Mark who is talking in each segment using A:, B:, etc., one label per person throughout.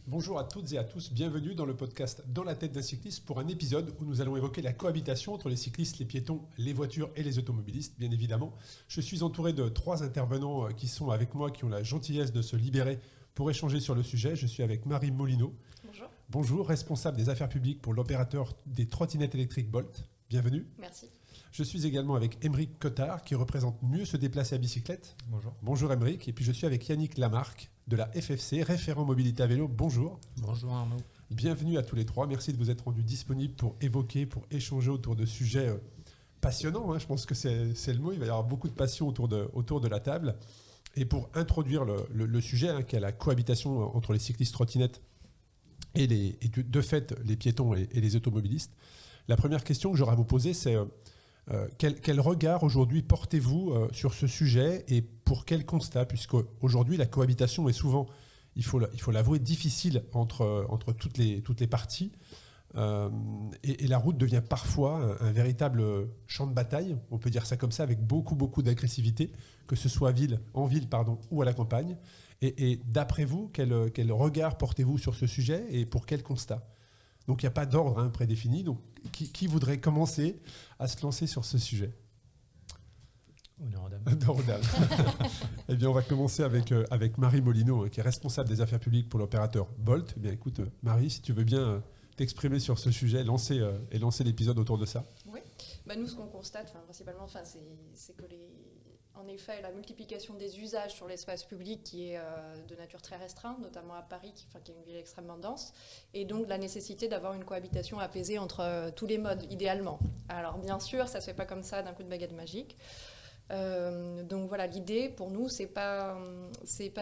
A: Bonjour à toutes et à tous, bienvenue dans le podcast Dans la tête d'un cycliste pour un épisode où nous allons évoquer la cohabitation entre les cyclistes, les piétons, les voitures et les automobilistes, bien évidemment. Je suis entouré de 3 intervenants qui sont avec moi, qui ont la gentillesse de se libérer pour échanger sur le sujet. Je suis avec Marie Molino.
B: Bonjour.
A: Bonjour, responsable des affaires publiques pour l'opérateur des trottinettes électriques Bolt. Bienvenue.
B: Merci.
A: Je suis également avec Émeric Cottard qui représente Mieux se déplacer à bicyclette.
C: Bonjour.
A: Bonjour Émeric. Et puis je suis avec Yannick Lamarque de la FFC, référent mobilité à vélo. Bonjour.
C: Bonjour Arnaud.
A: Bienvenue à tous les trois. Merci de vous être rendus disponibles pour évoquer, pour échanger autour de sujets passionnants. Je pense que c'est le mot. Il va y avoir beaucoup de passion autour de la table. Et pour introduire le sujet, qui est la cohabitation entre les cyclistes trottinettes et de fait les piétons et les automobilistes, la première question que j'aurais à vous poser, c'est quel regard aujourd'hui portez-vous sur ce sujet et pour quel constat, puisque aujourd'hui la cohabitation est souvent, il faut l'avouer, difficile entre toutes les parties et la route devient parfois un véritable champ de bataille, on peut dire ça comme ça, avec beaucoup d'agressivité, que ce soit en ville ou à la campagne. Et d'après vous, quel regard portez-vous sur ce sujet et pour quel constat ? Donc il n'y a pas d'ordre prédéfini. Donc qui voudrait commencer à se lancer sur ce sujet ?
C: Honneur aux dames.
A: Honneur aux dames. Eh bien, on va commencer avec Marie Molino, qui est responsable des affaires publiques pour l'opérateur Bolt. Eh bien, écoute, Marie, si tu veux bien t'exprimer sur ce sujet, lancer l'épisode autour de ça.
B: Oui. Nous, ce qu'on constate, principalement, c'est que en effet, la multiplication des usages sur l'espace public qui est de nature très restreinte, notamment à Paris, qui est une ville extrêmement dense, et donc la nécessité d'avoir une cohabitation apaisée entre tous les modes, idéalement. Alors, bien sûr, ça ne se fait pas comme ça d'un coup de baguette magique. Donc voilà, l'idée pour nous, c'est pas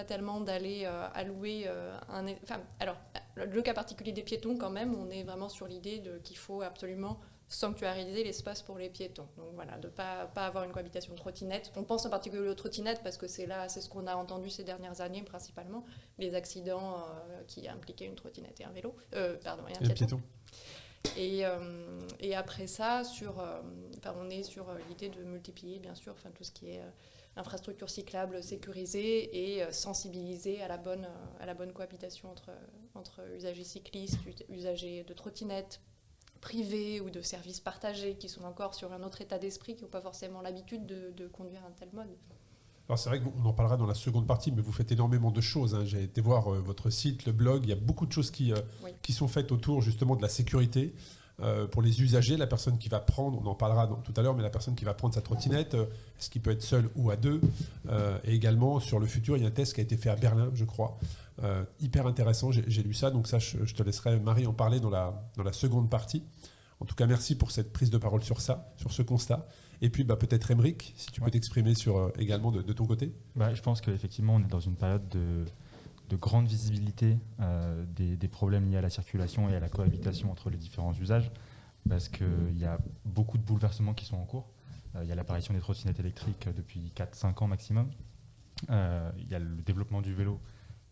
B: tellement d'aller allouer alors, le cas particulier des piétons, quand même, on est vraiment sur l'idée qu'il faut absolument sanctuariser l'espace pour les piétons. Donc voilà, de pas avoir une cohabitation de trottinettes. On pense en particulier aux trottinettes parce que c'est ce qu'on a entendu ces dernières années principalement, les accidents qui impliquaient une trottinette et un vélo, et un piéton. Et après ça, on est sur l'idée de multiplier, bien sûr, tout ce qui est infrastructure cyclable sécurisée et sensibiliser à la bonne cohabitation entre usagers cyclistes, usagers de trottinettes privés ou de services partagés qui sont encore sur un autre état d'esprit, qui n'ont pas forcément l'habitude de conduire un tel mode.
A: Alors c'est vrai qu'on en parlera dans la seconde partie, mais vous faites énormément de choses. J'ai été voir votre site, le blog, il y a beaucoup de choses qui sont faites autour justement de la sécurité. Pour les usagers, la personne qui va prendre, on en parlera tout à l'heure, mais la personne qui va prendre sa trottinette, est-ce qu'il peut être seul ou à deux, et également sur le futur, il y a un test qui a été fait à Berlin, je crois, hyper intéressant, j'ai lu ça, donc ça je te laisserai Marie en parler dans la seconde partie. En tout cas, merci pour cette prise de parole sur ce constat. Et puis peut-être Émeric, si tu peux t'exprimer également de ton côté.
C: Je pense qu'effectivement, on est dans une période de grande visibilité des problèmes liés à la circulation et à la cohabitation entre les différents usages, parce qu'il y a beaucoup de bouleversements qui sont en cours. Il y a l'apparition des trottinettes électriques depuis 4-5 ans maximum. Il y a le développement du vélo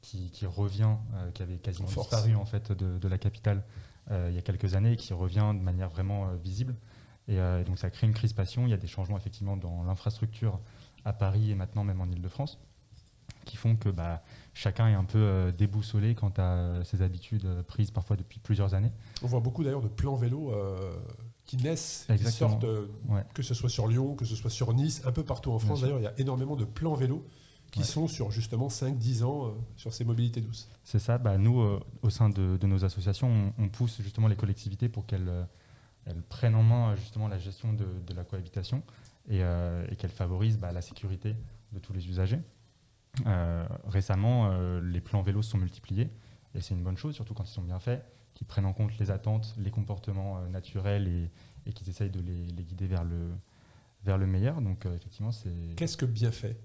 C: qui revient, qui avait quasiment disparu en fait, de la capitale il y a quelques années, et qui revient de manière vraiment visible. Et donc ça crée une crispation. Il y a des changements effectivement dans l'infrastructure à Paris et maintenant même en Île-de-France, qui font que chacun est un peu déboussolé quant à ses habitudes prises parfois depuis plusieurs années.
A: On voit beaucoup d'ailleurs de plans vélo qui naissent,
C: Exactement.
A: qui sortent, que ce soit sur Lyon, que ce soit sur Nice, un peu partout en France. D'ailleurs, il y a énormément de plans vélo qui sont sur justement 5-10 ans sur ces mobilités douces.
C: C'est ça. Nous, au sein de nos associations, on pousse justement les collectivités pour qu'elles prennent en main justement la gestion de la cohabitation et qu'elles favorisent la sécurité de tous les usagers. Récemment, les plans vélos se sont multipliés et c'est une bonne chose, surtout quand ils sont bien faits, qu'ils prennent en compte les attentes, les comportements naturels et qu'ils essayent de les guider vers le meilleur. Donc effectivement, c'est...
A: Qu'est-ce que bien fait ?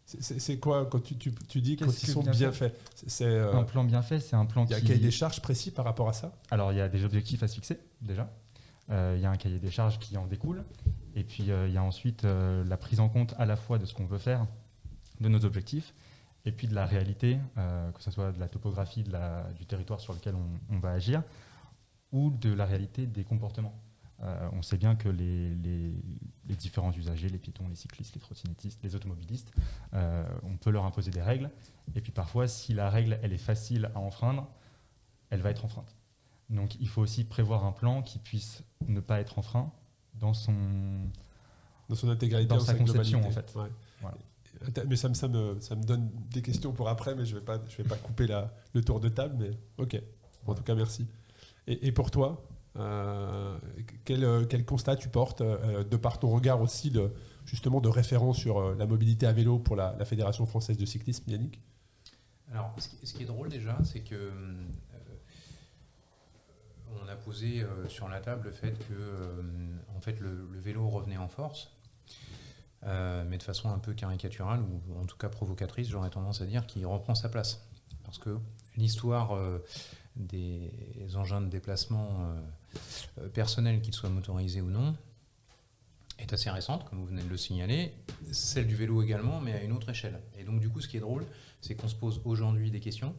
A: C'est quoi quand tu dis quand ils sont bien faits ?
C: Un plan bien fait, c'est un plan
A: qui... Il y a un cahier des charges précis par rapport à ça ?
C: Alors, il y a des objectifs à se fixer, déjà. Il y a un cahier des charges qui en découle. Et puis, il y a ensuite la prise en compte à la fois de ce qu'on veut faire, de nos objectifs, et puis de la réalité, que ce soit de la topographie du territoire sur lequel on va agir, ou de la réalité des comportements. On sait bien que les différents usagers, les piétons, les cyclistes, les trottinettistes, les automobilistes, on peut leur imposer des règles. Et puis parfois, si la règle elle est facile à enfreindre, elle va être enfreinte. Donc il faut aussi prévoir un plan qui puisse ne pas être enfreint dans son
A: intégralité,
C: dans sa conception en fait.
A: Ouais.
C: Voilà.
A: Mais ça me donne des questions pour après, mais je vais pas couper le tour de table, mais ok. En tout cas, merci. Et pour toi, quel constat tu portes, de par ton regard aussi justement de référence sur la mobilité à vélo pour la Fédération française de cyclisme, Yannick?
D: Alors, ce qui est drôle déjà, c'est que on a posé sur la table le fait que en fait, le vélo revenait en force, mais de façon un peu caricaturale, ou en tout cas provocatrice, j'aurais tendance à dire qu'il reprend sa place. Parce que l'histoire des engins de déplacement personnels, qu'ils soient motorisés ou non, est assez récente, comme vous venez de le signaler. Celle du vélo également, mais à une autre échelle. Et donc du coup, ce qui est drôle, c'est qu'on se pose aujourd'hui des questions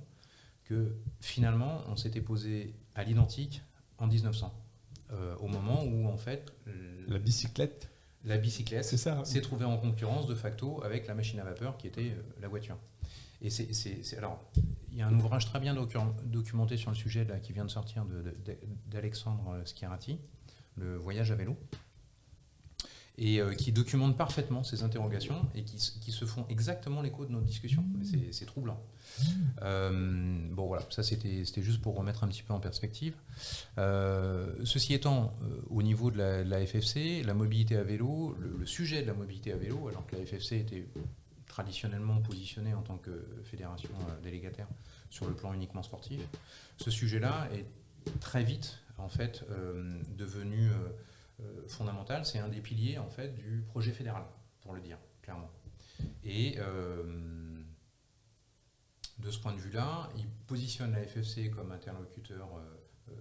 D: que finalement, on s'était posé à l'identique en 1900, au moment où en fait
A: la bicyclette
D: c'est ça, s'est trouvée en concurrence de facto avec la machine à vapeur qui était la voiture. Et alors, il y a un ouvrage très bien documenté sur le sujet là, qui vient de sortir d'Alexandre Schierati, Le voyage à vélo, et qui documente parfaitement ces interrogations et qui se font exactement l'écho de notre discussion. C'est troublant. Bon voilà, ça c'était juste pour remettre un petit peu en perspective. Ceci étant, au niveau de la FFC, la mobilité à vélo, le sujet de la mobilité à vélo, alors que la FFC était traditionnellement positionnée en tant que fédération délégataire sur le plan uniquement sportif, ce sujet-là est très vite en fait devenu fondamental. C'est un des piliers en fait du projet fédéral, pour le dire clairement. Et de ce point de vue-là, il positionne la FFC comme interlocuteur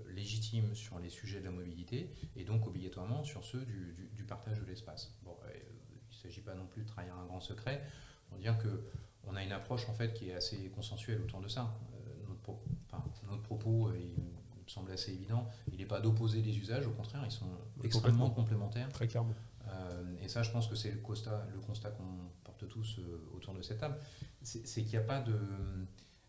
D: légitime sur les sujets de la mobilité et donc obligatoirement sur ceux du partage de l'espace. Bon, il ne s'agit pas non plus de trahir un grand secret pour dire qu'on a une approche en fait qui est assez consensuelle autour de ça. Notre propos, il me semble assez évident, il n'est pas d'opposer les usages, au contraire, ils sont extrêmement complémentaires.
A: Très clairement.
D: Et ça, je pense que c'est le constat qu'on porte tous autour de cette table. C'est qu'il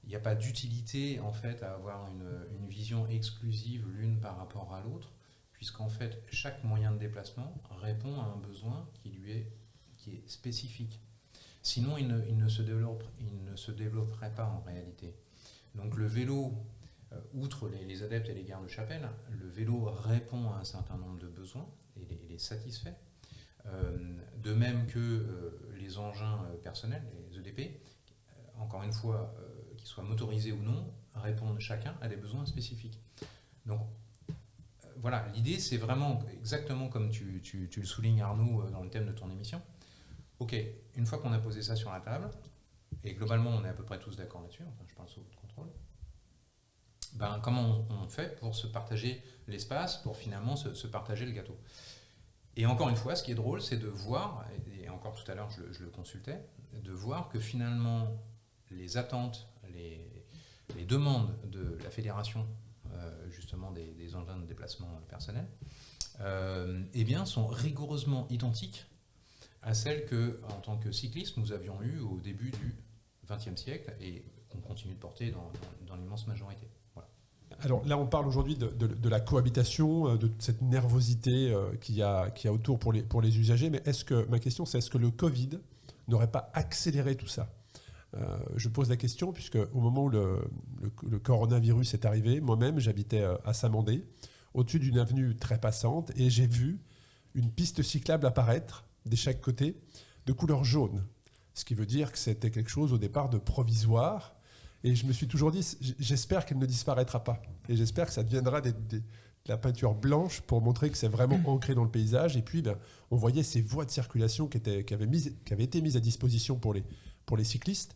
D: n'y a pas d'utilité en fait à avoir une vision exclusive l'une par rapport à l'autre, puisqu'en fait chaque moyen de déplacement répond à un besoin qui est spécifique. Sinon, il ne se développerait pas en réalité. Donc le vélo, outre les adeptes et les gardes de chapelle, le vélo répond à un certain nombre de besoins et les satisfait. De même que les engins personnels, les EDP, encore une fois, qu'ils soient motorisés ou non, répondent chacun à des besoins spécifiques. Donc voilà, l'idée c'est vraiment exactement comme tu le soulignes Arnaud dans le thème de ton émission. Ok, une fois qu'on a posé ça sur la table, et globalement on est à peu près tous d'accord là-dessus, enfin je parle sous votre contrôle, ben, comment on fait pour se partager l'espace, pour finalement se partager le gâteau. Et encore une fois, ce qui est drôle, c'est de voir, et encore tout à l'heure je le consultais, de voir que finalement les attentes, les demandes de la fédération justement des engins de déplacement personnel, eh bien, sont rigoureusement identiques à celles que, en tant que cyclistes, nous avions eues au début du XXe siècle et qu'on continue de porter dans l'immense majorité. Voilà.
A: Alors là, on parle aujourd'hui de la cohabitation, de cette nervosité qu'il y a autour pour les usagers, mais ma question c'est est-ce que le Covid n'aurait pas accéléré tout ça ? Je pose la question puisque au moment où le coronavirus est arrivé, moi-même j'habitais à Saint-Mandé, au-dessus d'une avenue très passante, et j'ai vu une piste cyclable apparaître de chaque côté de couleur jaune, ce qui veut dire que c'était quelque chose au départ de provisoire, et je me suis toujours dit j'espère qu'elle ne disparaîtra pas, et j'espère que ça deviendra de la peinture blanche pour montrer que c'est vraiment ancré dans le paysage. Et puis on voyait ces voies de circulation qui avaient été mises à disposition pour les cyclistes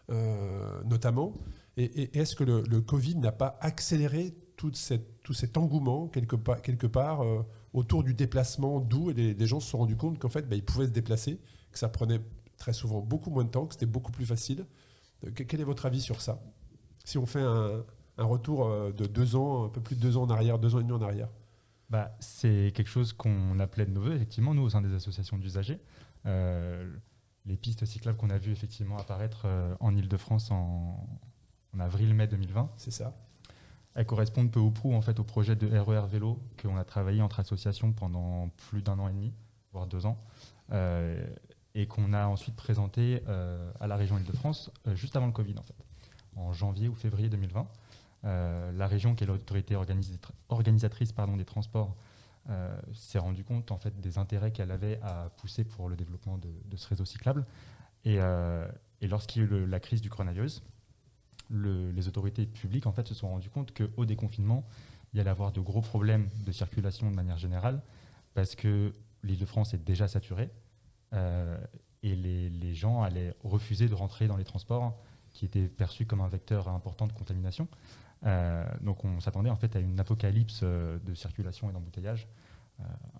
A: notamment. Et est-ce que le Covid n'a pas accéléré tout cet engouement quelque part autour du déplacement doux, et les gens se sont rendus compte qu'en fait ils pouvaient se déplacer, que ça prenait très souvent beaucoup moins de temps, que c'était beaucoup plus facile. Quel est votre avis sur ça ? Si on fait un retour de 2 ans, un peu plus de 2 ans en arrière, 2 ans et demi en arrière.
C: C'est quelque chose qu'on appelait de nos voeux, effectivement, nous, au sein des associations d'usagers. Les pistes cyclables qu'on a vues effectivement apparaître en Île-de-France en avril-mai 2020.
A: C'est ça.
C: elles correspondent peu ou prou en fait, au projet de RER Vélo qu'on a travaillé entre associations pendant plus d'1 an et demi, voire 2 ans, et qu'on a ensuite présenté à la région Île-de-France juste avant le Covid, en fait, en janvier ou février 2020. La région, qui est l'autorité organisatrice des transports, s'est rendu compte en fait, des intérêts qu'elle avait à pousser pour le développement de ce réseau cyclable. Et lorsqu'il y a eu la crise du coronavirus, les autorités publiques en fait, se sont rendues compte qu'au déconfinement, il y allait avoir de gros problèmes de circulation de manière générale, parce que l'Île-de-France est déjà saturée, et les gens allaient refuser de rentrer dans les transports qui étaient perçus comme un vecteur important de contamination. Donc on s'attendait en fait à une apocalypse de circulation et d'embouteillage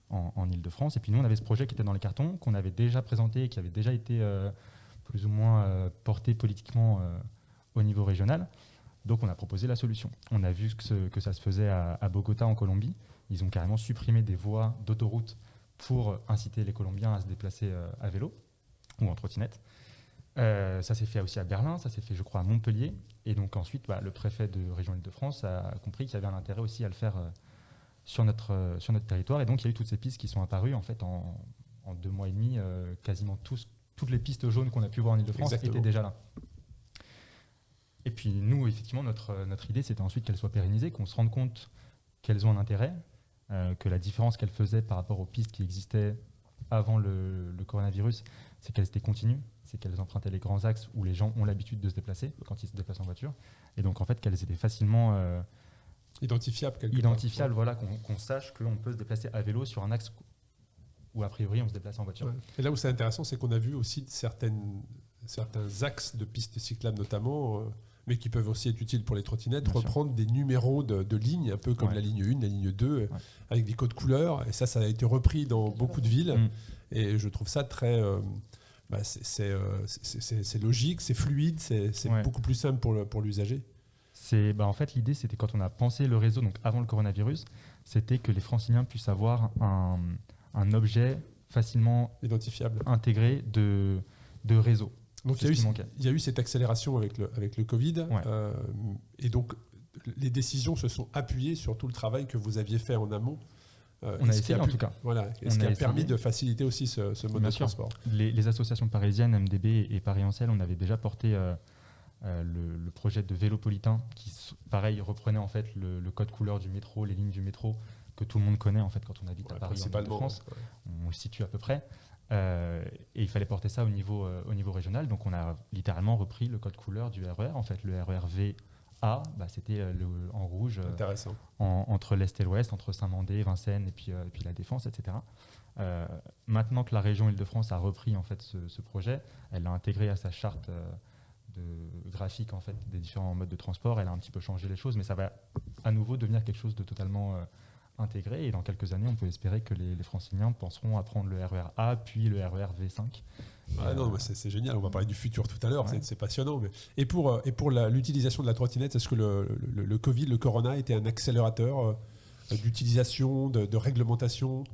C: en Île-de-France. Et puis nous, on avait ce projet qui était dans les cartons, qu'on avait déjà présenté, qui avait déjà été plus ou moins porté politiquement au niveau régional. Donc on a proposé la solution. On a vu que ça se faisait à Bogota en Colombie. Ils ont carrément supprimé des voies d'autoroute pour inciter les Colombiens à se déplacer à vélo ou en trottinette. Ça s'est fait aussi à Berlin, ça s'est fait je crois à Montpellier. Et donc ensuite, le préfet de région Île-de-France a compris qu'il y avait un intérêt aussi à le faire sur notre territoire. Et donc il y a eu toutes ces pistes qui sont apparues en fait en 2 mois et demi. Quasiment toutes les pistes jaunes qu'on a pu voir en Île-de-France étaient déjà là. Et puis nous, effectivement, notre idée, c'était ensuite qu'elles soient pérennisées, qu'on se rende compte qu'elles ont un intérêt, que la différence qu'elles faisaient par rapport aux pistes qui existaient avant le coronavirus, c'est qu'elles étaient continues, c'est qu'elles empruntaient les grands axes où les gens ont l'habitude de se déplacer quand ils se déplacent en voiture, et donc en fait qu'elles étaient facilement
A: identifiables,
C: voilà, qu'on sache qu'on peut se déplacer à vélo sur un axe où a priori on se déplace en voiture.
A: Ouais. Et là où c'est intéressant, c'est qu'on a vu aussi certains axes de pistes cyclables notamment, mais qui peuvent aussi être utiles pour les trottinettes, reprendre des numéros de lignes, un peu comme la ligne 1, la ligne 2, avec des codes couleurs. Et ça a été repris dans beaucoup de villes. Et je trouve ça très... c'est logique, c'est fluide, c'est beaucoup plus simple pour l'usager.
C: En fait, l'idée, c'était quand on a pensé le réseau, donc avant le coronavirus, c'était que les Franciliens puissent avoir un objet facilement
A: identifiable,
C: intégré de réseau.
A: Donc il y a eu cette accélération avec le Covid, et donc les décisions se sont appuyées sur tout le travail que vous aviez fait en amont.
C: On a essayé en tout cas.
A: Voilà, ce qui a permis de faciliter aussi ce mode de transport.
C: Les associations parisiennes, MDB et Paris Ancel, on avait déjà porté le projet de Vélopolitain qui, pareil, reprenait en fait le code couleur du métro, les lignes du métro que tout le monde connaît en fait quand on habite à Paris, en Île-de-France. On le situe à peu près. Et il fallait porter ça au niveau régional. Donc on a littéralement repris le code couleur du RER. En fait, le RER VA, c'était en rouge entre l'Est et l'Ouest, entre Saint-Mandé, Vincennes et puis la Défense, etc. Maintenant que la région Île-de-France a repris en fait ce projet, elle l'a intégré à sa charte graphique en fait, des différents modes de transport. Elle a un petit peu changé les choses, mais ça va à nouveau devenir quelque chose de totalement intégré, et dans quelques années, on peut espérer que les Franciliens penseront à prendre le RER A, puis le RER V5.
A: C'est génial, on va parler du futur tout à l'heure, c'est passionnant. Mais... Et pour l'utilisation de la trottinette, est-ce que le Covid, le Corona, était un accélérateur d'utilisation, de réglementation ?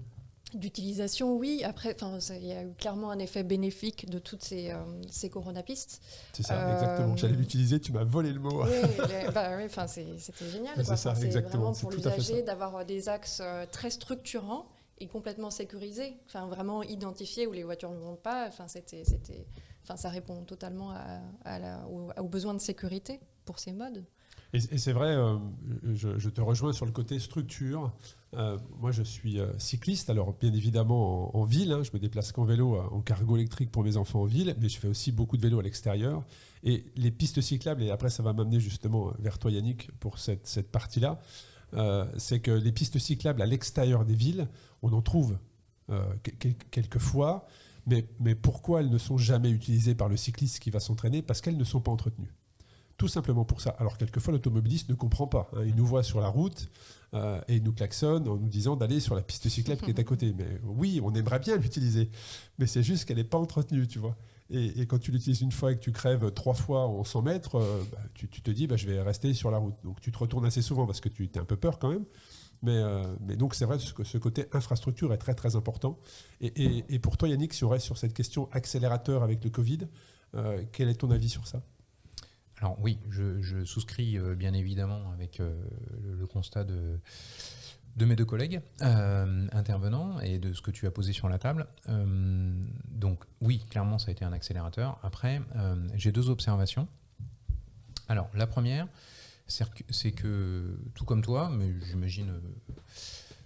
B: D'utilisation, oui. Après, il y a eu clairement un effet bénéfique de toutes ces coronapistes.
A: C'est ça, exactement. J'allais l'utiliser, tu m'as volé le mot.
B: C'était génial.
A: C'est ça, exactement.
B: Vraiment pour l'usager d'avoir des axes très structurants et complètement sécurisés, vraiment identifiés où les voitures ne vont pas. Ça répond totalement aux besoins de sécurité pour ces modes.
A: Et c'est vrai, je te rejoins sur le côté structure. Moi, je suis cycliste, alors bien évidemment en ville. Je me déplace qu'en vélo, en cargo électrique pour mes enfants en ville, mais je fais aussi beaucoup de vélo à l'extérieur. Et les pistes cyclables, et après ça va m'amener justement vers toi Yannick pour cette partie-là, c'est que les pistes cyclables à l'extérieur des villes, on en trouve quelques fois, mais pourquoi elles ne sont jamais utilisées par le cycliste qui va s'entraîner ? Parce qu'elles ne sont pas entretenues. Tout simplement pour ça. Alors quelquefois l'automobiliste ne comprend pas. Il nous voit sur la route et il nous klaxonne en nous disant d'aller sur la piste cyclable qui est à côté. Mais oui, on aimerait bien l'utiliser, mais c'est juste qu'elle n'est pas entretenue, tu vois. Et quand tu l'utilises une fois et que tu crèves 3 fois en 100 mètres, tu te dis je vais rester sur la route. Donc tu te retournes assez souvent parce que tu as un peu peur quand même. Mais donc c'est vrai que ce côté infrastructure est très très important. Et pour toi Yannick, si on reste sur cette question accélérateur avec le Covid, quel est ton avis sur ça ?
D: Alors oui, je souscris bien évidemment avec constat de mes deux collègues intervenants et de ce que tu as posé sur la table. Donc oui, clairement, ça a été un accélérateur. Après, j'ai deux observations. Alors, la première, c'est que, tout comme toi, mais j'imagine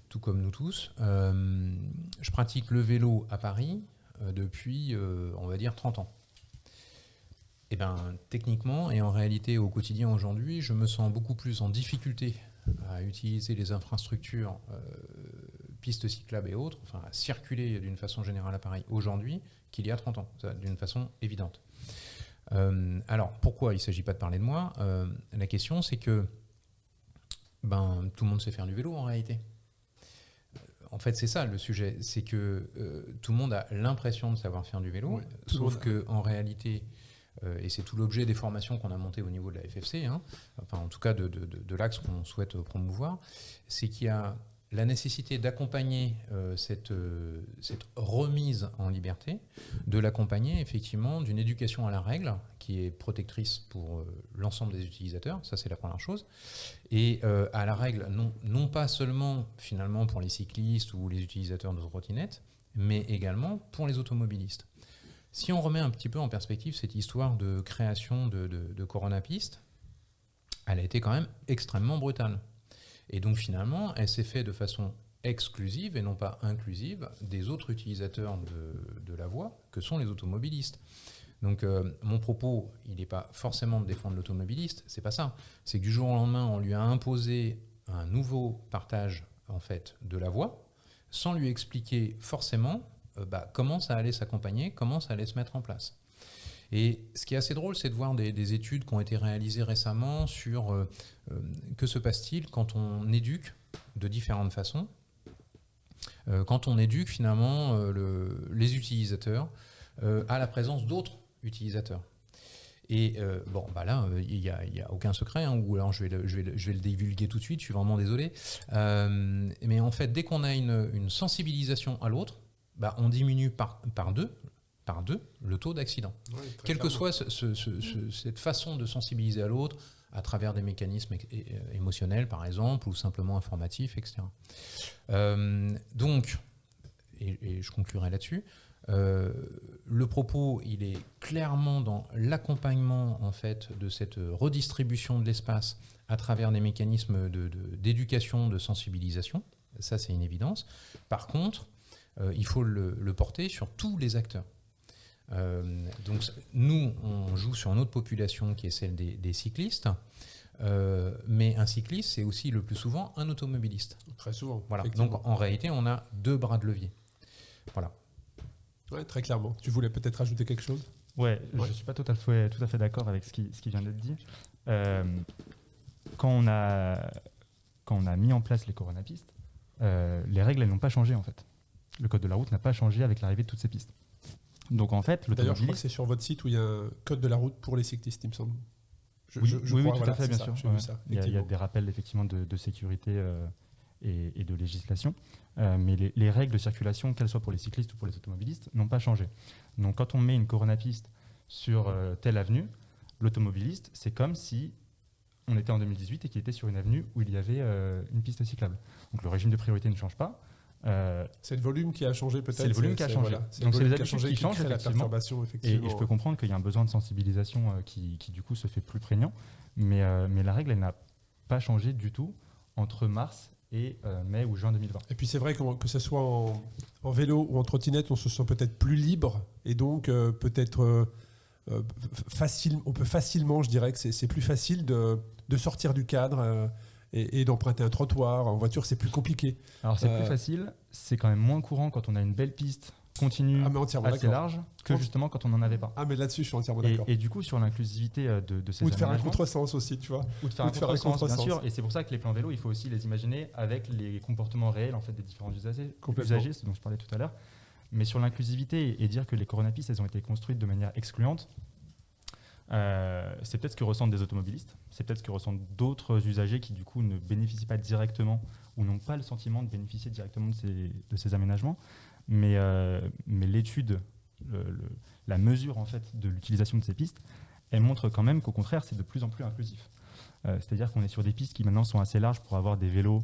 D: tout comme nous tous, je pratique le vélo à Paris depuis, on va dire, 30 ans. Et bien, techniquement et en réalité au quotidien aujourd'hui, je me sens beaucoup plus en difficulté à utiliser les infrastructures, pistes cyclables et autres, enfin à circuler d'une façon générale à Paris aujourd'hui qu'il y a 30 ans, d'une façon évidente. Alors, pourquoi il ne s'agit pas de parler de moi? La question, c'est que tout le monde sait faire du vélo en réalité. En fait, c'est ça le sujet, c'est que tout le monde a l'impression de savoir faire du vélo, sauf qu'en réalité, et c'est tout l'objet des formations qu'on a montées au niveau de la FFC, enfin en tout cas de l'axe qu'on souhaite promouvoir, c'est qu'il y a la nécessité d'accompagner cette remise en liberté, de l'accompagner effectivement d'une éducation à la règle qui est protectrice pour l'ensemble des utilisateurs, ça c'est la première chose, et à la règle non pas seulement finalement pour les cyclistes ou les utilisateurs de trottinettes, mais également pour les automobilistes. Si on remet un petit peu en perspective cette histoire de création de Coronapistes, elle a été quand même extrêmement brutale. Et donc finalement, elle s'est faite de façon exclusive et non pas inclusive des autres utilisateurs de la voie que sont les automobilistes. Donc mon propos, il n'est pas forcément de défendre l'automobiliste, c'est pas ça. C'est que du jour au lendemain, on lui a imposé un nouveau partage en fait de la voie, sans lui expliquer forcément comment ça allait s'accompagner, comment ça allait se mettre en place. Et ce qui est assez drôle, c'est de voir des études qui ont été réalisées récemment sur que se passe-t-il quand on éduque de différentes façons, quand on éduque finalement les utilisateurs à la présence d'autres utilisateurs. Et là, il n'y a aucun secret, ou alors je vais le divulguer tout de suite, je suis vraiment désolé. Mais en fait, dès qu'on a une sensibilisation à l'autre, on diminue par deux le taux d'accident. Oui, quelle que soit cette façon de sensibiliser à l'autre, à travers des mécanismes émotionnels, par exemple, ou simplement informatifs, etc. Donc, et je conclurai là-dessus, le propos, il est clairement dans l'accompagnement en fait, de cette redistribution de l'espace à travers des mécanismes d'éducation, de sensibilisation. Ça, c'est une évidence. Par contre, il faut le porter sur tous les acteurs. Donc nous, on joue sur une autre population qui est celle des cyclistes, mais un cycliste, c'est aussi le plus souvent un automobiliste.
A: Très souvent.
D: Voilà. Donc en réalité, on a deux bras de levier. Voilà.
A: Ouais, très clairement. Tu voulais peut-être ajouter quelque chose ?
C: Ouais, je ne suis pas tout à fait d'accord avec ce qui vient d'être dit. Quand on a mis en place les coronapistes, les règles elles n'ont pas changé en fait. Le code de la route n'a pas changé avec l'arrivée de toutes ces pistes. Donc en fait,
A: d'ailleurs, je crois que c'est sur votre site où il y a un code de la route pour les cyclistes, il me semble.
C: Oui, tout à fait, bien sûr.
A: Vu ça,
C: il y a des rappels effectivement de sécurité et de législation, mais les règles de circulation, qu'elles soient pour les cyclistes ou pour les automobilistes, n'ont pas changé. Donc quand on met une coronapiste sur telle avenue, l'automobiliste, c'est comme si on était en 2018 et qu'il était sur une avenue où il y avait une piste cyclable. Donc le régime de priorité ne change pas.
A: C'est le volume qui a changé peut-être.
C: C'est le volume qui a changé.
A: Voilà.
C: Donc c'est les habitudes qui changent
A: la perturbation, effectivement.
C: Et je peux comprendre qu'il y a un besoin de sensibilisation qui du coup se fait plus prégnant, mais la règle elle n'a pas changé du tout entre mars et mai ou juin 2020.
A: Et puis c'est vrai que ce soit en vélo ou en trottinette, on se sent peut-être plus libre et donc peut-être facile. On peut facilement, je dirais que c'est plus facile de sortir du cadre. Et d'emprunter un trottoir. En voiture, c'est plus compliqué.
C: Alors, c'est plus facile. C'est quand même moins courant quand on a une belle piste continue assez large que justement quand on n'en avait pas.
A: Ah, mais là-dessus, je suis entièrement d'accord.
C: Et du coup, sur l'inclusivité de ces
A: Ou de faire un contresens aussi, tu vois.
C: Ou de faire un contresens, bien sûr. Et c'est pour ça que les plans vélo, il faut aussi les imaginer avec les comportements réels en fait, des différents usagers, ce dont je parlais tout à l'heure. Mais sur l'inclusivité et dire que les coronapistes, elles ont été construites de manière excluante, c'est peut-être ce que ressentent des automobilistes, c'est peut-être ce que ressentent d'autres usagers qui du coup ne bénéficient pas directement ou n'ont pas le sentiment de bénéficier directement de ces aménagements, mais l'étude, la mesure en fait de l'utilisation de ces pistes, elle montre quand même qu'au contraire c'est de plus en plus inclusif. C'est-à-dire qu'on est sur des pistes qui maintenant sont assez larges pour avoir des vélos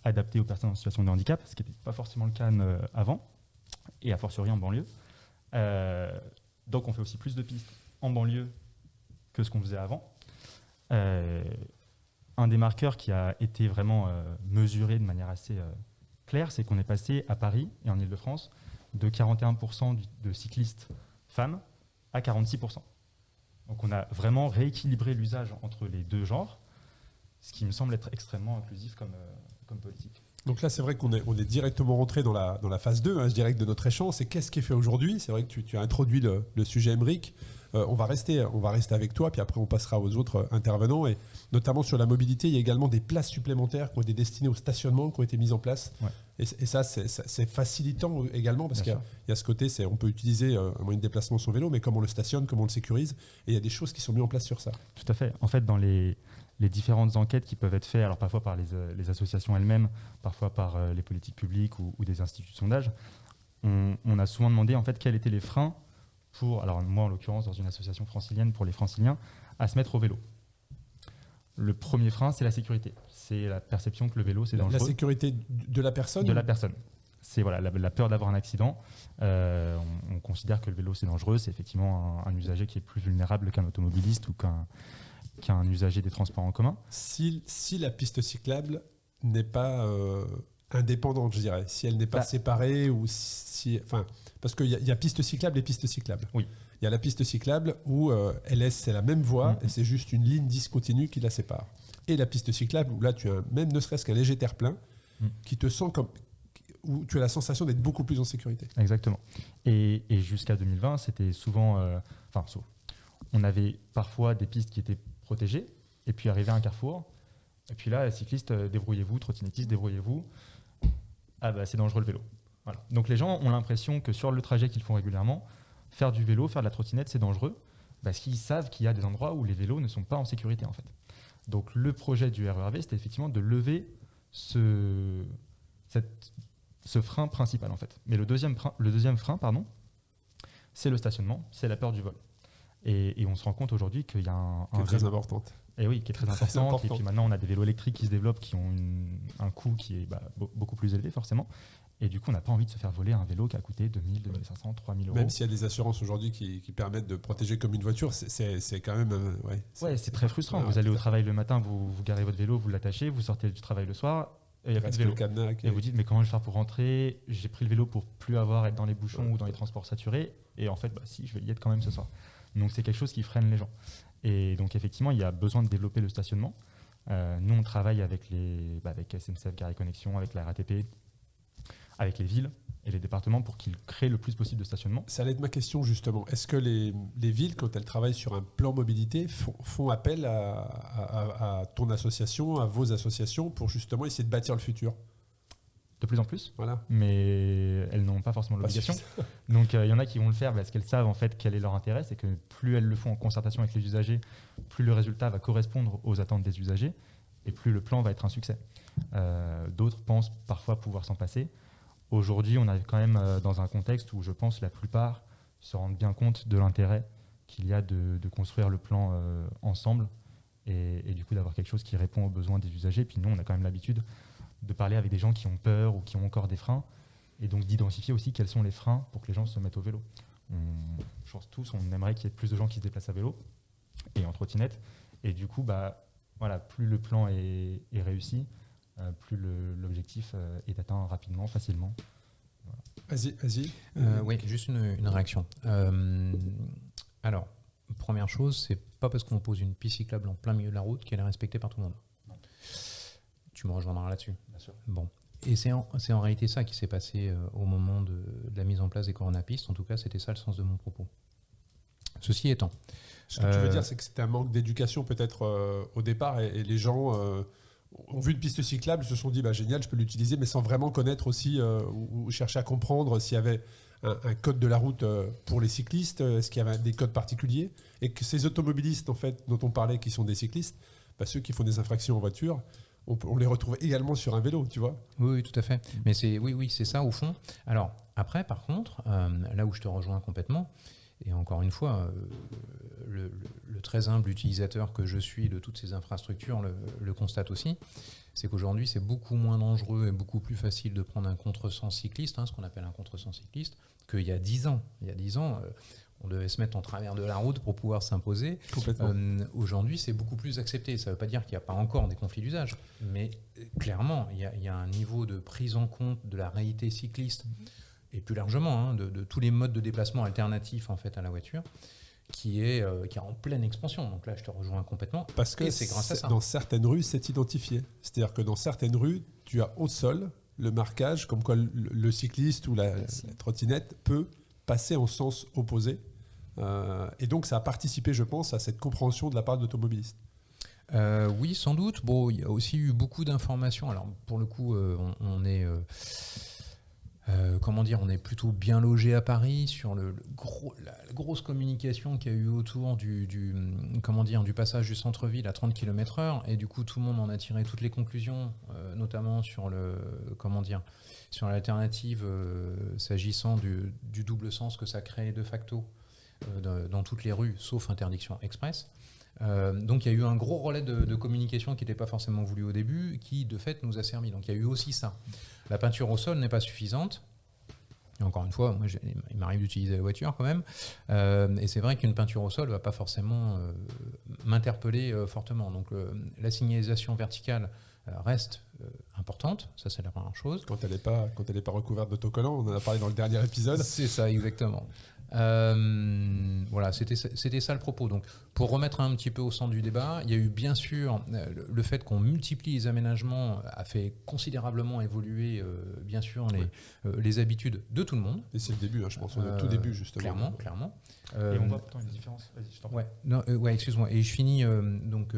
C: adaptés aux personnes en situation de handicap, ce qui n'était pas forcément le cas avant, et a fortiori en banlieue. Donc on fait aussi plus de pistes en banlieue que ce qu'on faisait avant. Un des marqueurs qui a été vraiment mesuré de manière assez claire, c'est qu'on est passé à Paris et en Ile-de-France de 41% de cyclistes femmes à 46%. Donc on a vraiment rééquilibré l'usage entre les deux genres, ce qui me semble être extrêmement inclusif comme politique.
A: Donc là, c'est vrai qu'on est directement rentré dans la phase 2, je dirais, de notre échange. C'est qu'est-ce qui est fait aujourd'hui. C'est vrai que tu as introduit le sujet Aymeric. On va rester avec toi, puis après on passera aux autres intervenants. Et notamment sur la mobilité, il y a également des places supplémentaires qui ont été destinées au stationnement, qui ont été mises en place.
C: Ouais.
A: Et ça, c'est facilitant également, parce qu'il y a ce côté, on peut utiliser un moyen de déplacement son vélo, mais comment on le stationne, comment on le sécurise. Et il y a des choses qui sont mises en place sur ça.
C: Tout à fait. En fait, dans les différentes enquêtes qui peuvent être faites, alors parfois par les associations elles-mêmes, parfois par les politiques publiques ou des instituts de sondage, on a souvent demandé en fait quels étaient les freins pour, alors moi en l'occurrence dans une association francilienne pour les franciliens, à se mettre au vélo. Le premier frein, c'est la sécurité. C'est la perception que le vélo, c'est dangereux.
A: La sécurité de la personne ?
C: De la personne. C'est la peur d'avoir un accident. On considère que le vélo, c'est dangereux. C'est effectivement un usager qui est plus vulnérable qu'un automobiliste ou qu'un usager des transports en commun.
A: Si la piste cyclable n'est pas indépendante, je dirais, si elle n'est pas séparée, ou parce qu'il y a piste cyclable et piste cyclable.
C: Oui.
A: Il y a la piste cyclable où c'est la même voie et c'est juste une ligne discontinue qui la sépare. Et la piste cyclable où là tu as même ne serait-ce qu'un léger terre-plein qui te sent où tu as la sensation d'être beaucoup plus en sécurité.
C: Exactement. Et jusqu'à 2020, c'était souvent, on avait parfois des pistes qui étaient protégées et puis arrivé à un carrefour. Et puis là, cyclistes, débrouillez-vous, trottinettistes, débrouillez-vous. Ah bah c'est dangereux le vélo. Voilà. Donc les gens ont l'impression que sur le trajet qu'ils font régulièrement, faire du vélo, faire de la trottinette, c'est dangereux parce qu'ils savent qu'il y a des endroits où les vélos ne sont pas en sécurité en fait. Donc le projet du RERV, c'était effectivement de lever ce frein principal en fait. Mais le deuxième frein, c'est le stationnement, c'est la peur du vol. Et on se rend compte aujourd'hui qu'il y a un
A: très importante.
C: Et oui, qui est très importante. Et puis maintenant, on a des vélos électriques qui se développent, qui ont un coût qui est beaucoup plus élevé forcément. Et du coup, on n'a pas envie de se faire voler un vélo qui a coûté 2000, 2500, 3000 euros.
A: Même s'il y a des assurances aujourd'hui qui permettent de protéger comme une voiture, c'est quand même...
C: c'est très frustrant. Vous allez au travail le matin, vous garez votre vélo, vous l'attachez, vous sortez du travail le soir, et il n'y a plus de vélo. Et vous dites, mais comment je vais faire pour rentrer ? J'ai pris le vélo pour plus être dans les bouchons ou dans les transports saturés. Et en fait, si, je vais y être quand même ce soir. Donc c'est quelque chose qui freine les gens. Et donc effectivement, il y a besoin de développer le stationnement. Nous, on travaille avec SNCF Gare et Connexion, avec la RATP, avec les villes et les départements pour qu'ils créent le plus possible de stationnement.
A: Ça allait être ma question justement. Est-ce que les villes, quand elles travaillent sur un plan mobilité, font appel à ton association, à vos associations, pour justement essayer de bâtir le futur ?
C: De plus en plus,
A: voilà.
C: Mais elles n'ont pas forcément l'obligation. Donc il y en a qui vont le faire parce qu'elles savent en fait quel est leur intérêt, c'est que plus elles le font en concertation avec les usagers, plus le résultat va correspondre aux attentes des usagers et plus le plan va être un succès. D'autres pensent parfois pouvoir s'en passer. Aujourd'hui, on est quand même dans un contexte où je pense que la plupart se rendent bien compte de l'intérêt qu'il y a de construire le plan ensemble et du coup d'avoir quelque chose qui répond aux besoins des usagers. Puis nous, on a quand même l'habitude de parler avec des gens qui ont peur ou qui ont encore des freins, et donc d'identifier aussi quels sont les freins pour que les gens se mettent au vélo. Je pense tous, on aimerait qu'il y ait plus de gens qui se déplacent à vélo et en trottinette, et du coup, plus le plan est réussi, plus l'objectif est atteint rapidement, facilement.
A: Voilà. Vas-y.
D: Oui, juste une réaction. Alors, première chose, c'est pas parce qu'on pose une piste cyclable en plein milieu de la route qu'elle est respectée par tout le monde. Tu me rejoindras là-dessus.
C: Bien sûr.
D: Bon. Et c'est en réalité ça qui s'est passé au moment de la mise en place des coronapistes. En tout cas, c'était ça le sens de mon propos. Ceci étant...
A: Ce que tu veux dire, c'est que c'était un manque d'éducation peut-être au départ, et les gens ont vu une piste cyclable, se sont dit génial, je peux l'utiliser, mais sans vraiment connaître aussi ou chercher à comprendre s'il y avait un code de la route pour les cyclistes, est-ce qu'il y avait des codes particuliers, et que ces automobilistes en fait, dont on parlait qui sont des cyclistes, ceux qui font des infractions en voiture, on les retrouve également sur un vélo, tu vois.
D: Oui, tout à fait. Mais c'est ça au fond. Alors après, par contre, là où je te rejoins complètement, Et encore une fois, le très humble utilisateur que je suis de toutes ces infrastructures le constate aussi, c'est qu'aujourd'hui, c'est beaucoup moins dangereux et beaucoup plus facile de prendre un contresens cycliste, ce qu'on appelle un contresens cycliste, qu'il y a 10 ans. Il y a 10 ans, on devait se mettre en travers de la route pour pouvoir s'imposer. Aujourd'hui, c'est beaucoup plus accepté. Ça ne veut pas dire qu'il n'y a pas encore des conflits d'usage, mais clairement, il y a un niveau de prise en compte de la réalité cycliste, et plus largement, de tous les modes de déplacement alternatifs en fait, à la voiture, qui est en pleine expansion. Donc là, je te rejoins complètement.
A: Parce que
D: c'est grâce à ça.
A: Dans certaines rues, c'est identifié. C'est-à-dire que dans certaines rues, tu as au sol le marquage, comme quoi le cycliste ou la trottinette peut passer en sens opposé. Et donc, ça a participé, je pense, à cette compréhension de la part de l'automobiliste.
D: Oui, sans doute. Bon, il y a aussi eu beaucoup d'informations. Alors, pour le coup, on est... on est plutôt bien logé à Paris sur la grosse communication qu'il y a eu autour du passage du centre-ville à 30 km/h, et du coup tout le monde en a tiré toutes les conclusions, notamment sur sur l'alternative s'agissant du double sens que ça crée de facto dans toutes les rues, sauf interdiction express. Donc il y a eu un gros relais de communication qui n'était pas forcément voulu au début, qui de fait nous a servi. Donc il y a eu aussi ça. La peinture au sol n'est pas suffisante. Et encore une fois, moi, il m'arrive d'utiliser la voiture quand même. Et c'est vrai qu'une peinture au sol ne va pas forcément m'interpeller fortement. Donc la signalisation verticale reste importante. Ça, c'est la première chose.
A: Quand elle n'est pas recouverte d'autocollants, on en a parlé dans le dernier épisode.
D: C'est ça, exactement. Voilà, c'était ça le propos. Donc, pour remettre un petit peu au centre du débat, il y a eu bien sûr le fait qu'on multiplie les aménagements a fait considérablement évoluer bien sûr les habitudes de tout le monde.
A: Et c'est le début, je pense, au tout début justement.
D: Clairement.
C: Et on voit pourtant une différence. Vas-y, je t'en prie.
D: Excuse-moi. Et je finis donc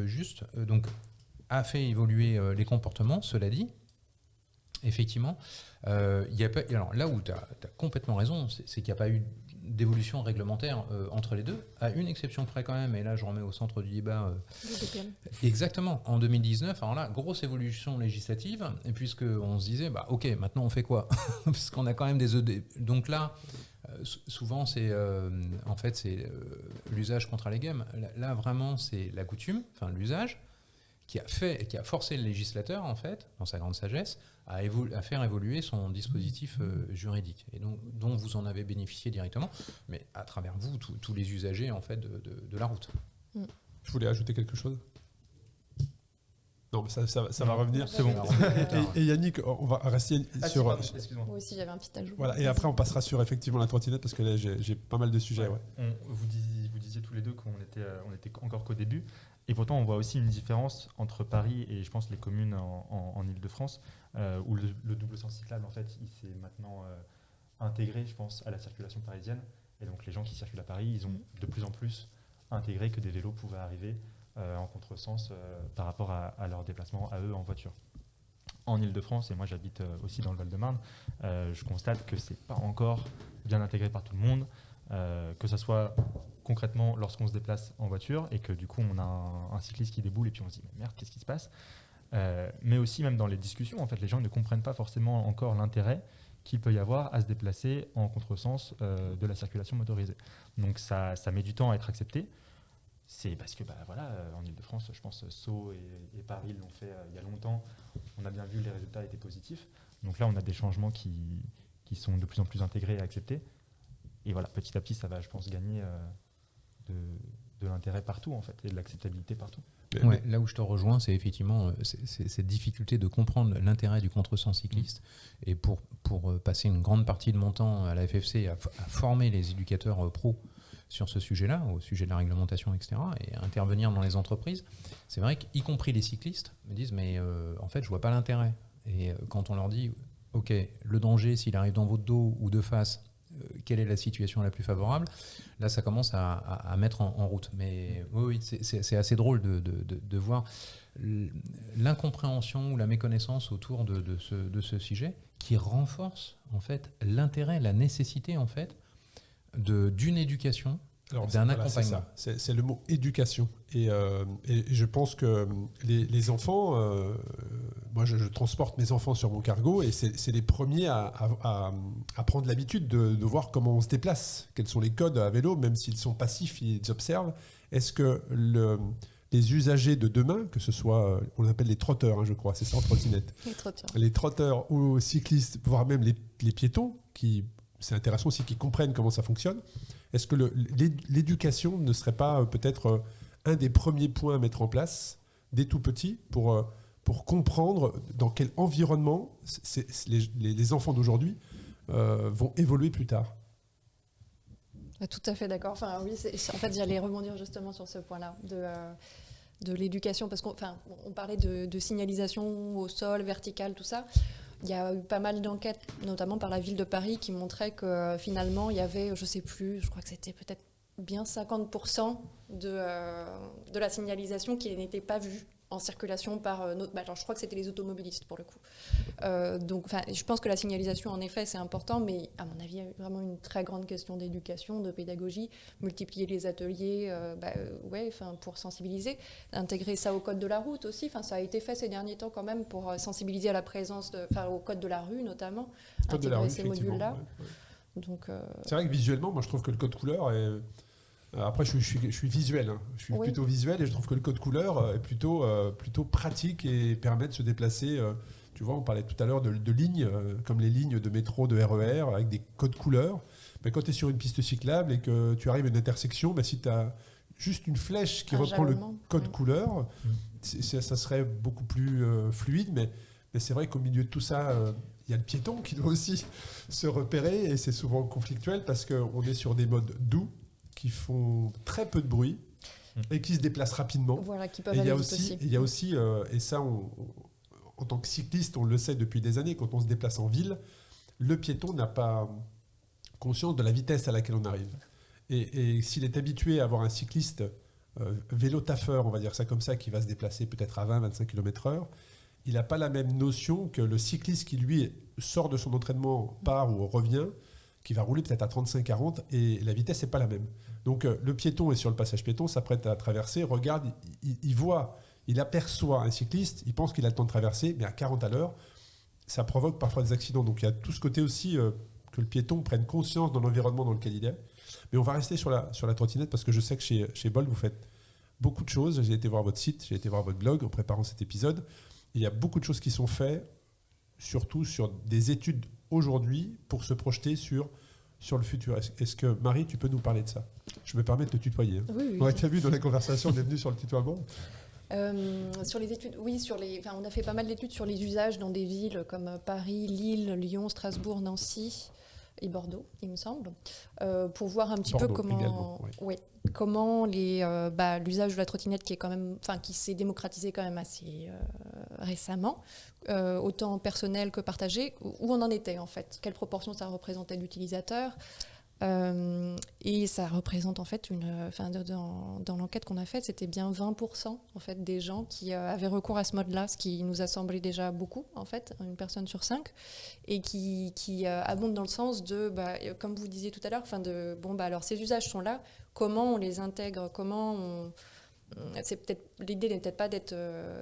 D: a fait évoluer les comportements. Cela dit, effectivement, alors là où tu as complètement raison, c'est qu'il n'y a pas eu d'évolution réglementaire entre les deux, à une exception près quand même, et là je remets au centre du débat. Exactement, en 2019, alors là, grosse évolution législative, et puisqu'on se disait, ok, maintenant on fait quoi? Parce qu'on a quand même des ED. Donc là, souvent c'est l'usage contre les games. Là vraiment c'est la coutume, enfin l'usage, qui a forcé le législateur, en fait, dans sa grande sagesse, à faire évoluer son dispositif juridique, et dont vous en avez bénéficié directement, mais à travers vous, tous les usagers en fait, de la route.
A: Je voulais ajouter quelque chose. Non, mais ça va revenir.
C: C'est bon.
A: Et Yannick, on va rester sur...
C: Excuse-moi.
B: Moi aussi, j'avais un petit ajout.
A: Voilà, et après, on passera sur effectivement la trottinette, parce que là, j'ai pas mal de sujets. Ouais.
C: Vous disiez tous les deux qu'on était encore qu'au début. Et pourtant, on voit aussi une différence entre Paris et, je pense, les communes en Ile-de-France, où le double sens cyclable, en fait, il s'est maintenant intégré, je pense, à la circulation parisienne. Et donc, les gens qui circulent à Paris, ils ont de plus en plus intégré que des vélos pouvaient arriver en contresens par rapport à leur déplacement à eux en voiture. En Ile-de-France, et moi j'habite aussi dans le Val-de-Marne, je constate que ce n'est pas encore bien intégré par tout le monde, que ce soit concrètement lorsqu'on se déplace en voiture et que du coup on a un cycliste qui déboule et puis on se dit mais merde, qu'est-ce qui se passe, mais aussi même dans les discussions, en fait, les gens ne comprennent pas forcément encore l'intérêt qu'il peut y avoir à se déplacer en contresens de la circulation motorisée. Donc ça met du temps à être accepté. C'est parce que en Ile-de-France, je pense Sceaux et Paris l'ont fait il y a longtemps. On a bien vu, les résultats étaient positifs. Donc là, on a des changements qui sont de plus en plus intégrés et acceptés. Et voilà, petit à petit, ça va, je pense, gagner de l'intérêt partout, en fait, et de l'acceptabilité partout.
D: Ouais, là où je te rejoins, c'est effectivement cette difficulté de comprendre l'intérêt du contresens cycliste. Et pour passer une grande partie de mon temps à la FFC à former les éducateurs pros sur ce sujet-là, au sujet de la réglementation, etc., et intervenir dans les entreprises, c'est vrai qu'y compris les cyclistes me disent mais en fait je vois pas l'intérêt. Et quand on leur dit ok, le danger s'il arrive dans votre dos ou de face, quelle est la situation la plus favorable, là ça commence à mettre en route. Mais oui, c'est assez drôle de voir l'incompréhension ou la méconnaissance autour de ce sujet, qui renforce en fait l'intérêt, la nécessité en fait d'une éducation, d'un accompagnement.
A: C'est le mot éducation. Et je pense que les enfants, moi, je transporte mes enfants sur mon cargo et c'est les premiers à prendre l'habitude de voir comment on se déplace, quels sont les codes à vélo, même s'ils sont passifs, ils observent. Est-ce que les usagers de demain, que ce soit, on appelle les trotteurs, je crois, c'est ça en trottinette, les trotteurs ou cyclistes, voire même les piétons, c'est intéressant aussi qu'ils comprennent comment ça fonctionne, est-ce que l'éducation ne serait pas peut-être un des premiers points à mettre en place dès tout petit pour comprendre dans quel environnement les enfants d'aujourd'hui vont évoluer plus tard?
B: Tout à fait d'accord. Enfin, oui, en fait, j'allais rebondir justement sur ce point-là de l'éducation, parce qu'on parlait de signalisation au sol, verticale, tout ça. Il y a eu pas mal d'enquêtes, notamment par la ville de Paris, qui montraient que finalement, il y avait, je ne sais plus, je crois que c'était peut-être bien 50% de la signalisation qui n'était pas vue en circulation par alors je crois que c'était les automobilistes pour le coup. Donc je pense que la signalisation en effet c'est important, mais à mon avis il y a vraiment une très grande question d'éducation, de pédagogie, multiplier les ateliers pour sensibiliser, intégrer ça au code de la route aussi, ça a été fait ces derniers temps quand même pour sensibiliser à la présence au code de la rue notamment,
A: code de la rue,
B: ces modules-là.
A: Ouais.
B: Donc,
A: c'est vrai que visuellement moi je trouve que le code couleur est... Après, je suis visuel. Je suis plutôt visuel et je trouve que le code couleur est plutôt pratique et permet de se déplacer. Tu vois, on parlait tout à l'heure de lignes, comme les lignes de métro, de RER, avec des codes couleurs. Mais quand tu es sur une piste cyclable et que tu arrives à une intersection, si tu as juste une flèche qui reprend le code couleur, ça serait beaucoup plus fluide. Mais c'est vrai qu'au milieu de tout ça... il y a le piéton qui doit aussi se repérer et c'est souvent conflictuel parce qu'on est sur des modes doux qui font très peu de bruit et qui se déplacent rapidement.
B: Voilà, qui peuvent
A: et
B: aller vite aussi.
A: Il y a aussi, et ça, en tant que cycliste, on le sait depuis des années, quand on se déplace en ville, le piéton n'a pas conscience de la vitesse à laquelle on arrive. Et s'il est habitué à avoir un cycliste vélo-taffeur, on va dire ça comme ça, qui va se déplacer peut-être à 20-25 km/h, il n'a pas la même notion que le cycliste qui, lui, sort de son entraînement, part ou revient, qui va rouler peut-être à 35-40 et la vitesse n'est pas la même. Donc le piéton est sur le passage piéton, s'apprête à traverser, regarde, il voit, il aperçoit un cycliste, il pense qu'il a le temps de traverser, mais à 40 à l'heure, ça provoque parfois des accidents. Donc il y a tout ce côté aussi que le piéton prenne conscience de l'environnement dans lequel il est. Mais on va rester sur la trottinette parce que je sais que chez Bolt, vous faites beaucoup de choses. J'ai été voir votre site, j'ai été voir votre blog en préparant cet épisode. Il y a beaucoup de choses qui sont faites, surtout sur des études aujourd'hui pour se projeter sur le futur. Est-ce que, Marie, tu peux nous parler de ça? Je me permets de te tutoyer.
B: Oui.
A: Ouais, tu as vu dans la conversation, on est venu sur le tutoiement.
B: Sur les études, oui, on a fait pas mal d'études sur les usages dans des villes comme Paris, Lille, Lyon, Strasbourg, Nancy et Bordeaux, il me semble, pour voir un petit peu comment l'usage de la trottinette qui s'est démocratisé quand même assez récemment, autant personnel que partagé, où on en était en fait, quelle proportion ça représentait d'utilisateurs. Et ça représente en fait dans l'enquête qu'on a faite, c'était bien 20% en fait des gens qui avaient recours à ce mode-là, ce qui nous a semblé déjà beaucoup en fait, une personne sur 5, et qui abonde dans le sens de, comme vous disiez tout à l'heure, alors ces usages sont là, comment on les intègre, l'idée n'est peut-être pas d'être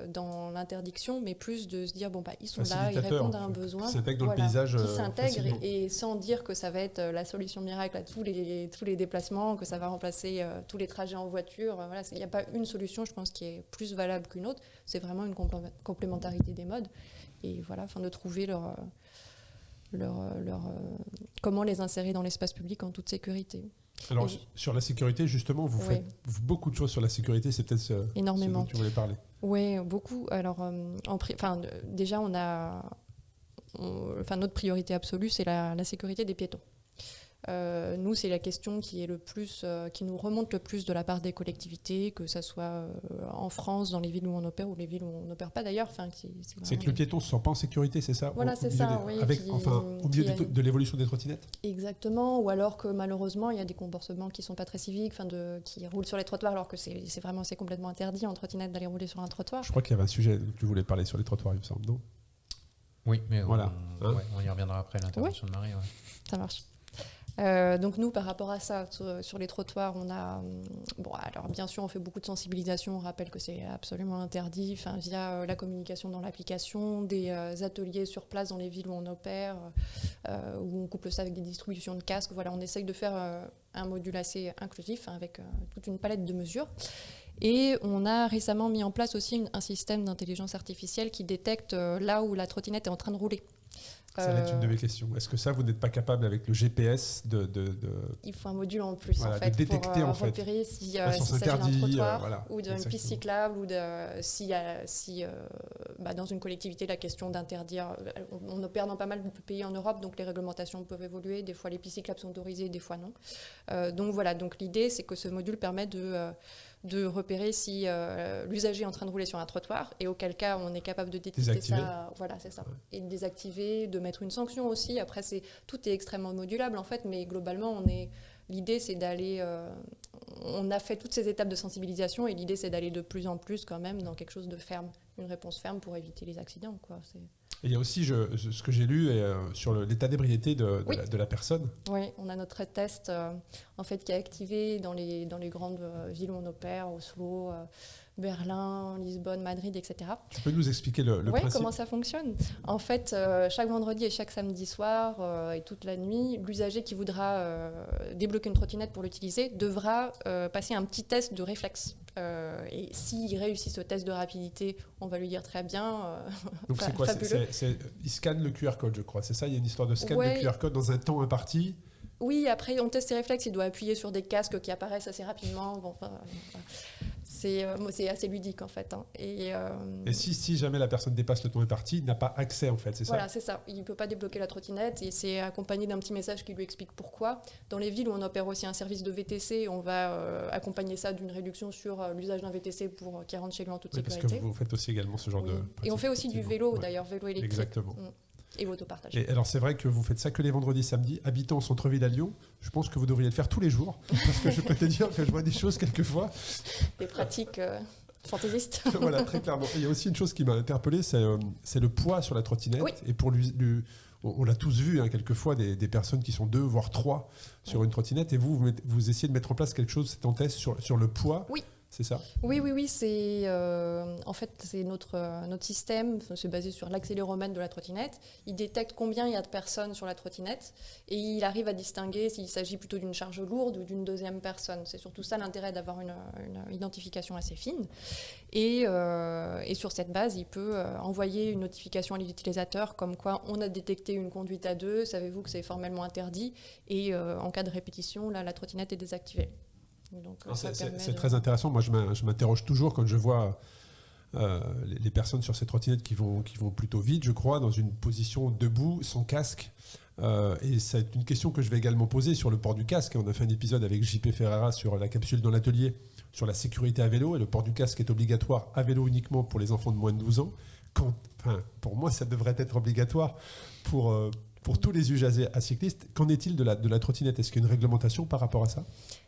B: dans l'interdiction, mais plus de se dire ils sont là, ils répondent à un besoin,
A: qui s'intègrent dans le paysage,
B: qui s'intègrent et sans dire que ça va être la solution miracle à tous les déplacements, que ça va remplacer tous les trajets en voiture. Il n'y a pas une solution, je pense, qui est plus valable qu'une autre. C'est vraiment une complémentarité des modes et de trouver comment les insérer dans l'espace public en toute sécurité.
A: Alors, sur la sécurité, justement, vous faites beaucoup de choses sur la sécurité. C'est peut-être ce dont tu voulais parler.
B: Oui, beaucoup. Alors, déjà, notre priorité absolue, c'est la sécurité des piétons. Nous, c'est la question qui nous remonte le plus de la part des collectivités, que ça soit en France, dans les villes où on opère ou les villes où on n'opère pas d'ailleurs.
A: C'est que le piéton ne se sent pas en sécurité, c'est ça?
B: Voilà, c'est ça.
A: Au milieu de l'évolution des trottinettes?
B: Exactement, ou alors que malheureusement, il y a des comportements qui ne sont pas très civiques, qui roulent sur les trottoirs, alors que c'est complètement interdit en trottinette d'aller rouler sur un trottoir.
A: Je crois qu'il y avait un sujet dont tu voulais parler sur les trottoirs, il me semble, non?
D: Oui, mais
A: voilà.
D: On y reviendra après l'intervention de Marie. Ouais.
B: Ça marche. Donc nous, par rapport à ça, sur les trottoirs, on a... alors bien sûr, on fait beaucoup de sensibilisation, on rappelle que c'est absolument interdit, via la communication dans l'application, des ateliers sur place dans les villes où on opère, où on couple ça avec des distributions de casques. Voilà, on essaye de faire un module assez inclusif, avec toute une palette de mesures. Et on a récemment mis en place aussi un système d'intelligence artificielle qui détecte là où la trottinette est en train de rouler.
A: Ça va être une de mes questions. Est-ce que ça, vous n'êtes pas capable avec le GPS
B: Il faut un module en plus,
A: voilà,
B: en fait,
A: de détecter
B: pour
A: en fait
B: repérer s'il s'agit d'un
A: interdit,
B: trottoir
A: voilà,
B: ou d'une
A: exactement.
B: piste cyclable, ou si dans une collectivité, la question d'interdire... On opère dans pas mal de pays en Europe, donc les réglementations peuvent évoluer. Des fois, les pistes cyclables sont autorisées, des fois non. Donc voilà, donc l'idée, c'est que ce module permet de repérer si l'usager est en train de rouler sur un trottoir, et auquel cas on est capable de détecter ça. Voilà, c'est ça. Ouais. Et de désactiver, de mettre une sanction aussi. Après, tout est extrêmement modulable en fait, mais globalement, l'idée c'est d'aller... on a fait toutes ces étapes de sensibilisation, et l'idée c'est d'aller de plus en plus quand même dans quelque chose de ferme, une réponse ferme pour éviter les accidents, quoi.
A: Et il y a aussi ce que j'ai lu sur l'état d'ébriété de la personne.
B: Oui, on a notre test en fait, qui est activé dans les grandes villes où on opère, Oslo, Berlin, Lisbonne, Madrid, etc.
A: Tu peux nous expliquer le principe ?
B: Oui, comment ça fonctionne ? En fait, chaque vendredi et chaque samedi soir et toute la nuit, l'usager qui voudra débloquer une trottinette pour l'utiliser devra passer un petit test de réflexe. Et s'il réussit ce test de rapidité, on va lui dire très bien.
A: Donc c'est quoi ? Il scanne le QR code, je crois. C'est ça ? Il y a une histoire de scan de QR code dans un temps imparti ?
B: Oui, après on teste ses réflexes, il doit appuyer sur des casques qui apparaissent assez rapidement. C'est assez ludique en fait. Hein. Et
A: si jamais la personne dépasse le temps imparti, il n'a pas accès en fait, c'est ça ?
B: Voilà, c'est ça. Il ne peut pas débloquer la trottinette, et c'est accompagné d'un petit message qui lui explique pourquoi. Dans les villes où on opère aussi un service de VTC, on va accompagner ça d'une réduction sur l'usage d'un VTC pour qu'il rentre chez lui en toute sécurité.
A: Parce que vous faites aussi également ce genre de...
B: Et on fait aussi du vélo d'ailleurs, vélo électrique.
A: Exactement.
B: Et autopartage.
A: Et alors c'est vrai que vous faites ça que les vendredis, samedis. Habitant au centre-ville à Lyon, je pense que vous devriez le faire tous les jours, parce que je peux te dire que je vois des choses quelquefois.
B: Des pratiques fantaisistes.
A: Voilà, très clairement. Et il y a aussi une chose qui m'a interpellé, c'est le poids sur la trottinette. Oui. Et pour on l'a tous vu, hein, quelquefois, des personnes qui sont 2, voire 3 sur une trottinette, et vous essayez de mettre en place quelque chose, c'est en test sur le poids.
B: Oui.
A: C'est ça ?
B: Oui, c'est en fait c'est notre système, c'est basé sur l'accéléromètre de la trottinette. Il détecte combien il y a de personnes sur la trottinette, et il arrive à distinguer s'il s'agit plutôt d'une charge lourde ou d'une deuxième personne. C'est surtout ça l'intérêt d'avoir une identification assez fine. Et sur cette base, il peut envoyer une notification à l'utilisateur comme quoi on a détecté une conduite à 2, savez-vous que c'est formellement interdit, et en cas de répétition, là, la trottinette est désactivée.
A: C'est très intéressant. Moi, je m'interroge toujours quand je vois les personnes sur ces trottinettes qui vont plutôt vite, je crois, dans une position debout, sans casque. Et c'est une question que je vais également poser sur le port du casque. On a fait un épisode avec JP Ferreira sur la capsule dans l'atelier, sur la sécurité à vélo. Et le port du casque est obligatoire à vélo uniquement pour les enfants de moins de 12 ans. Pour moi, ça devrait être obligatoire pour tous les usagers à cyclistes. Qu'en est-il de la trottinette ? Est-ce qu'il y a une réglementation par rapport à ça ?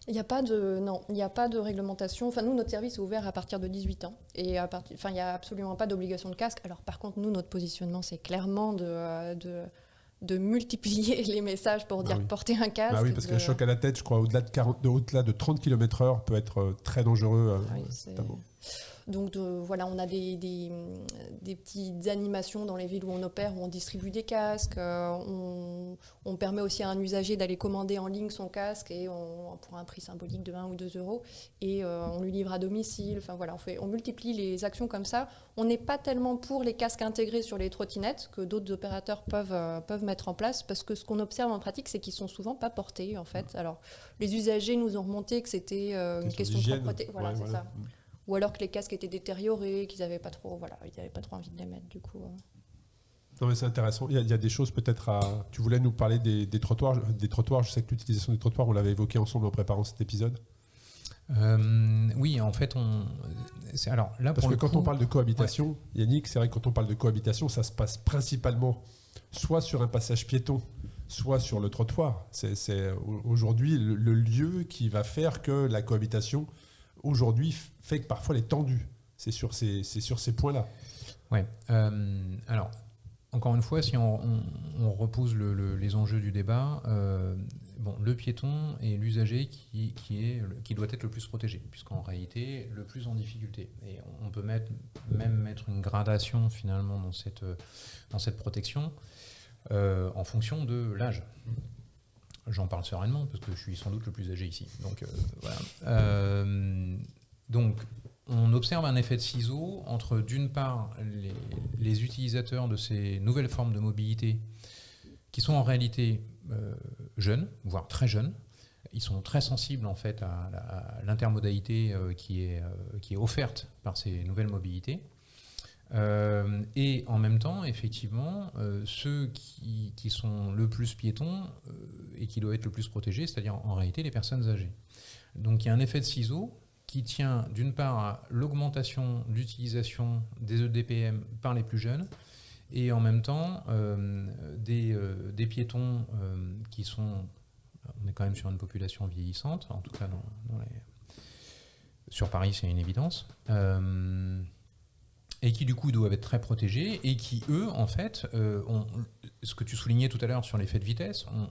B: Il n'y a pas de réglementation. Nous, notre service est ouvert à partir de 18 ans. Et il n'y a absolument pas d'obligation de casque. Alors, par contre, nous, notre positionnement, c'est clairement de multiplier les messages pour dire porter un casque.
A: Oui, parce qu'un choc à la tête, je crois, au-delà de 30 km/h peut être très dangereux.
B: Donc voilà, on a des petites animations dans les villes où on opère, où on distribue des casques. On permet aussi à un usager d'aller commander en ligne son casque, et pour un prix symbolique de 1 ou 2 euros, et on lui livre à domicile. Voilà, on multiplie les actions comme ça. On n'est pas tellement pour les casques intégrés sur les trottinettes que d'autres opérateurs peuvent mettre en place, parce que ce qu'on observe en pratique, c'est qu'ils sont souvent pas portés en fait. Alors les usagers nous ont remonté que c'était une question de propreté. Voilà, c'est ça. Ou alors que les casques étaient détériorés, qu'ils n'avaient pas trop envie de les mettre du coup.
A: Non, mais c'est intéressant. Il y a des choses peut-être à... Tu voulais nous parler des trottoirs. Je sais que l'utilisation des trottoirs, on l'avait évoqué ensemble en préparant cet épisode.
D: Oui, en fait, alors là,
A: parce que quand on parle de cohabitation, Yannick, c'est vrai que quand on parle de cohabitation, ça se passe principalement soit sur un passage piéton, soit sur le trottoir. C'est aujourd'hui le lieu qui va faire que la cohabitation aujourd'hui fait que parfois elle est tendue. C'est sur ces points-là.
D: Ouais. Alors, encore une fois, si on repose les enjeux du débat, bon, le piéton est l'usager qui doit être le plus protégé, puisqu'en réalité, le plus en difficulté. Et on peut même mettre une gradation finalement dans cette protection en fonction de l'âge. J'en parle sereinement parce que je suis sans doute le plus âgé ici. Donc, voilà. Donc, on observe un effet de ciseau entre, d'une part, les utilisateurs de ces nouvelles formes de mobilité qui sont en réalité jeunes, voire très jeunes. Ils sont très sensibles en fait à l'intermodalité qui est offerte par ces nouvelles mobilités. Et en même temps, effectivement, ceux qui sont le plus piétons et qui doivent être le plus protégés, c'est-à-dire en réalité les personnes âgées. Donc il y a un effet de ciseau qui tient d'une part à l'augmentation de l'utilisation des EDPM par les plus jeunes et en même temps des piétons qui sont... On est quand même sur une population vieillissante, en tout cas sur Paris c'est une évidence. Et qui du coup doivent être très protégés et qui eux en fait ont, ce que tu soulignais tout à l'heure sur l'effet de vitesse, ont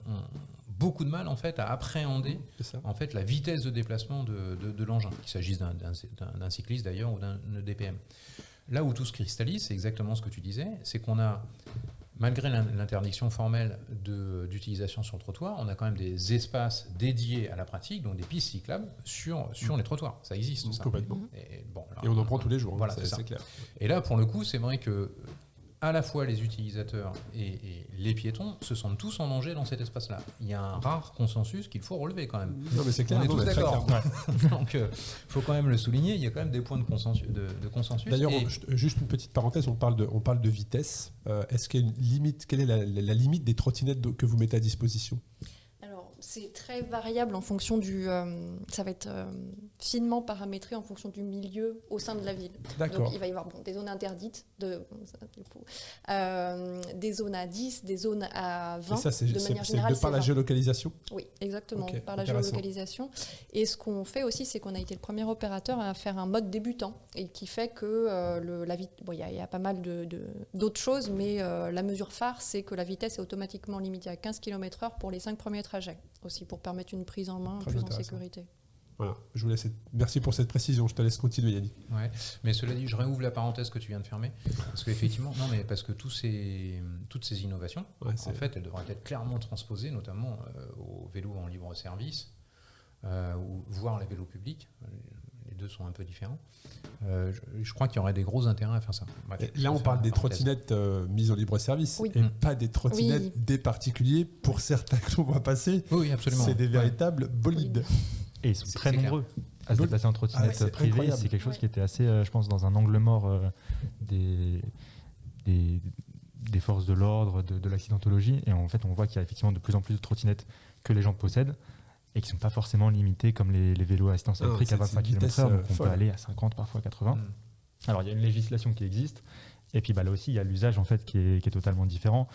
D: beaucoup de mal en fait à appréhender en fait la vitesse de déplacement de l'engin, qu'il s'agisse d'un cycliste d'ailleurs ou d'un EDPM. Là où tout se cristallise, c'est exactement ce que tu disais, c'est qu'on a, malgré l'interdiction formelle d'utilisation sur le trottoir, on a quand même des espaces dédiés à la pratique, donc des pistes cyclables sur les trottoirs. Ça existe. Ça.
A: Complètement.
D: Et
A: on en prend tous les jours,
D: voilà,
A: c'est clair.
D: Et là, pour le coup, c'est vrai que à la fois les utilisateurs et les piétons se sentent tous en danger dans cet espace-là. Il y a un rare consensus qu'il faut relever quand même.
A: Non, mais c'est clair.
D: On est tous d'accord.
A: Ouais.
D: Donc, il faut quand même le souligner. Il y a quand même des points de consensus.
A: D'ailleurs, juste une petite parenthèse. On parle de vitesse. Est-ce qu'il y a une limite? Quelle est la limite des trottinettes que vous mettez à disposition?
B: Alors, c'est très variable en fonction ça va être finement paramétré en fonction du milieu au sein de la ville.
A: D'accord.
B: Donc, il va y avoir des zones interdites, des zones à 10, des zones à 20.
A: Et ça, c'est
B: de manière générale,
A: par la géolocalisation?
B: Oui, exactement,
A: Okay,
B: par la
A: intéressant.
B: géolocalisation. Et ce qu'on fait aussi, c'est qu'on a été le premier opérateur à faire un mode débutant, et qui fait que il y a pas mal d'autres choses, mais la mesure phare, c'est que la vitesse est automatiquement limitée à 15 km/h pour les 5 premiers trajets, aussi pour permettre une prise en main
A: Très
B: plus en
A: intéressant.
B: sécurité.
A: Voilà, je vous laisse. Merci pour cette précision. Je te laisse continuer, Yannick.
D: Ouais. Mais cela dit, je réouvre la parenthèse que tu viens de fermer, parce qu'effectivement, parce que toutes ces innovations, en fait, elles devraient être clairement transposées, notamment aux vélos en libre service, voire les vélos publics. Les deux sont un peu différents. Je crois qu'il y aurait des gros intérêts à faire ça. Bref,
A: là, on parle des trottinettes mises en libre service,
B: oui.
A: et pas des trottinettes des particuliers. Pour certains que l'on voit passer,
D: oui, absolument.
A: C'est des véritables bolides.
C: Et ils sont très nombreux à se déplacer en trottinette privée.
A: Incroyable.
C: C'est quelque chose qui était assez, je pense, dans un angle mort des forces de l'ordre, de l'accidentologie. Et en fait, on voit qu'il y a effectivement de plus en plus de trottinettes que les gens possèdent et qui ne sont pas forcément limitées comme les vélos à assistance électrique à 25 km/h. Donc on peut aller à 50, parfois 80. Alors il y a une législation qui existe. Et puis là aussi, il y a l'usage en fait, qui est totalement différent.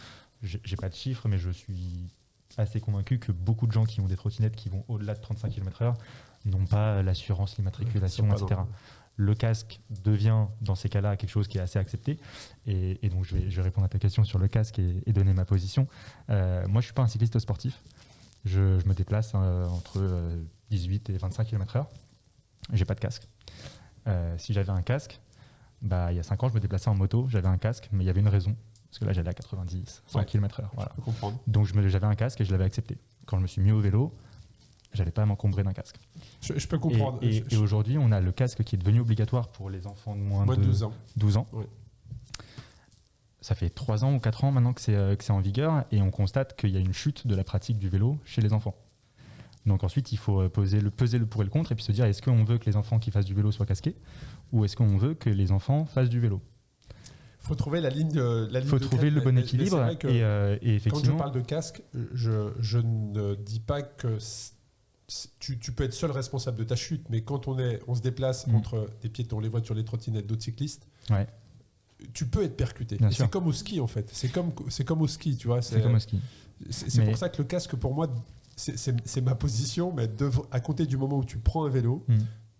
C: J'ai pas de chiffres, mais je suis assez convaincu que beaucoup de gens qui ont des trottinettes qui vont au-delà de 35 km/h n'ont pas l'assurance, l'immatriculation, etc. Le casque devient, dans ces cas-là, quelque chose qui est assez accepté. Et donc, je vais répondre à ta question sur le casque et donner ma position. Moi, je ne suis pas un cycliste sportif. Je me déplace entre 18 et 25 km/h. Je n'ai pas de casque. Si j'avais un casque, il y a 5 ans, je me déplaçais en moto. J'avais un casque, mais il y avait une raison. Parce que là, j'allais à 90, 100 km/h. Voilà.
A: Je peux comprendre.
C: Donc, j'avais un casque et je l'avais accepté. Quand je me suis mis au vélo, j'allais pas m'encombrer d'un casque.
A: Je peux comprendre.
C: Et aujourd'hui, on a le casque qui est devenu obligatoire pour les enfants de moins de 12 ans.
A: Oui.
C: Ça fait 3 ans ou 4 ans maintenant que c'est en vigueur et on constate qu'il y a une chute de la pratique du vélo chez les enfants. Donc ensuite, il faut peser le pour et le contre et puis se dire, est-ce qu'on veut que les enfants qui fassent du vélo soient casqués ou est-ce qu'on veut que les enfants fassent du vélo?
A: Il faut trouver la ligne
C: Il faut trouver le bon équilibre. Et effectivement,
A: quand je parle de casque, je ne dis pas que tu peux être seul responsable de ta chute, mais quand on se déplace entre des piétons, les voitures, les trottinettes, d'autres cyclistes, tu peux être percuté. C'est comme au ski en fait. C'est comme au ski, tu vois.
C: C'est comme au ski.
A: C'est pour ça que le casque, pour moi, c'est ma position, mais à compter du moment où tu prends un vélo,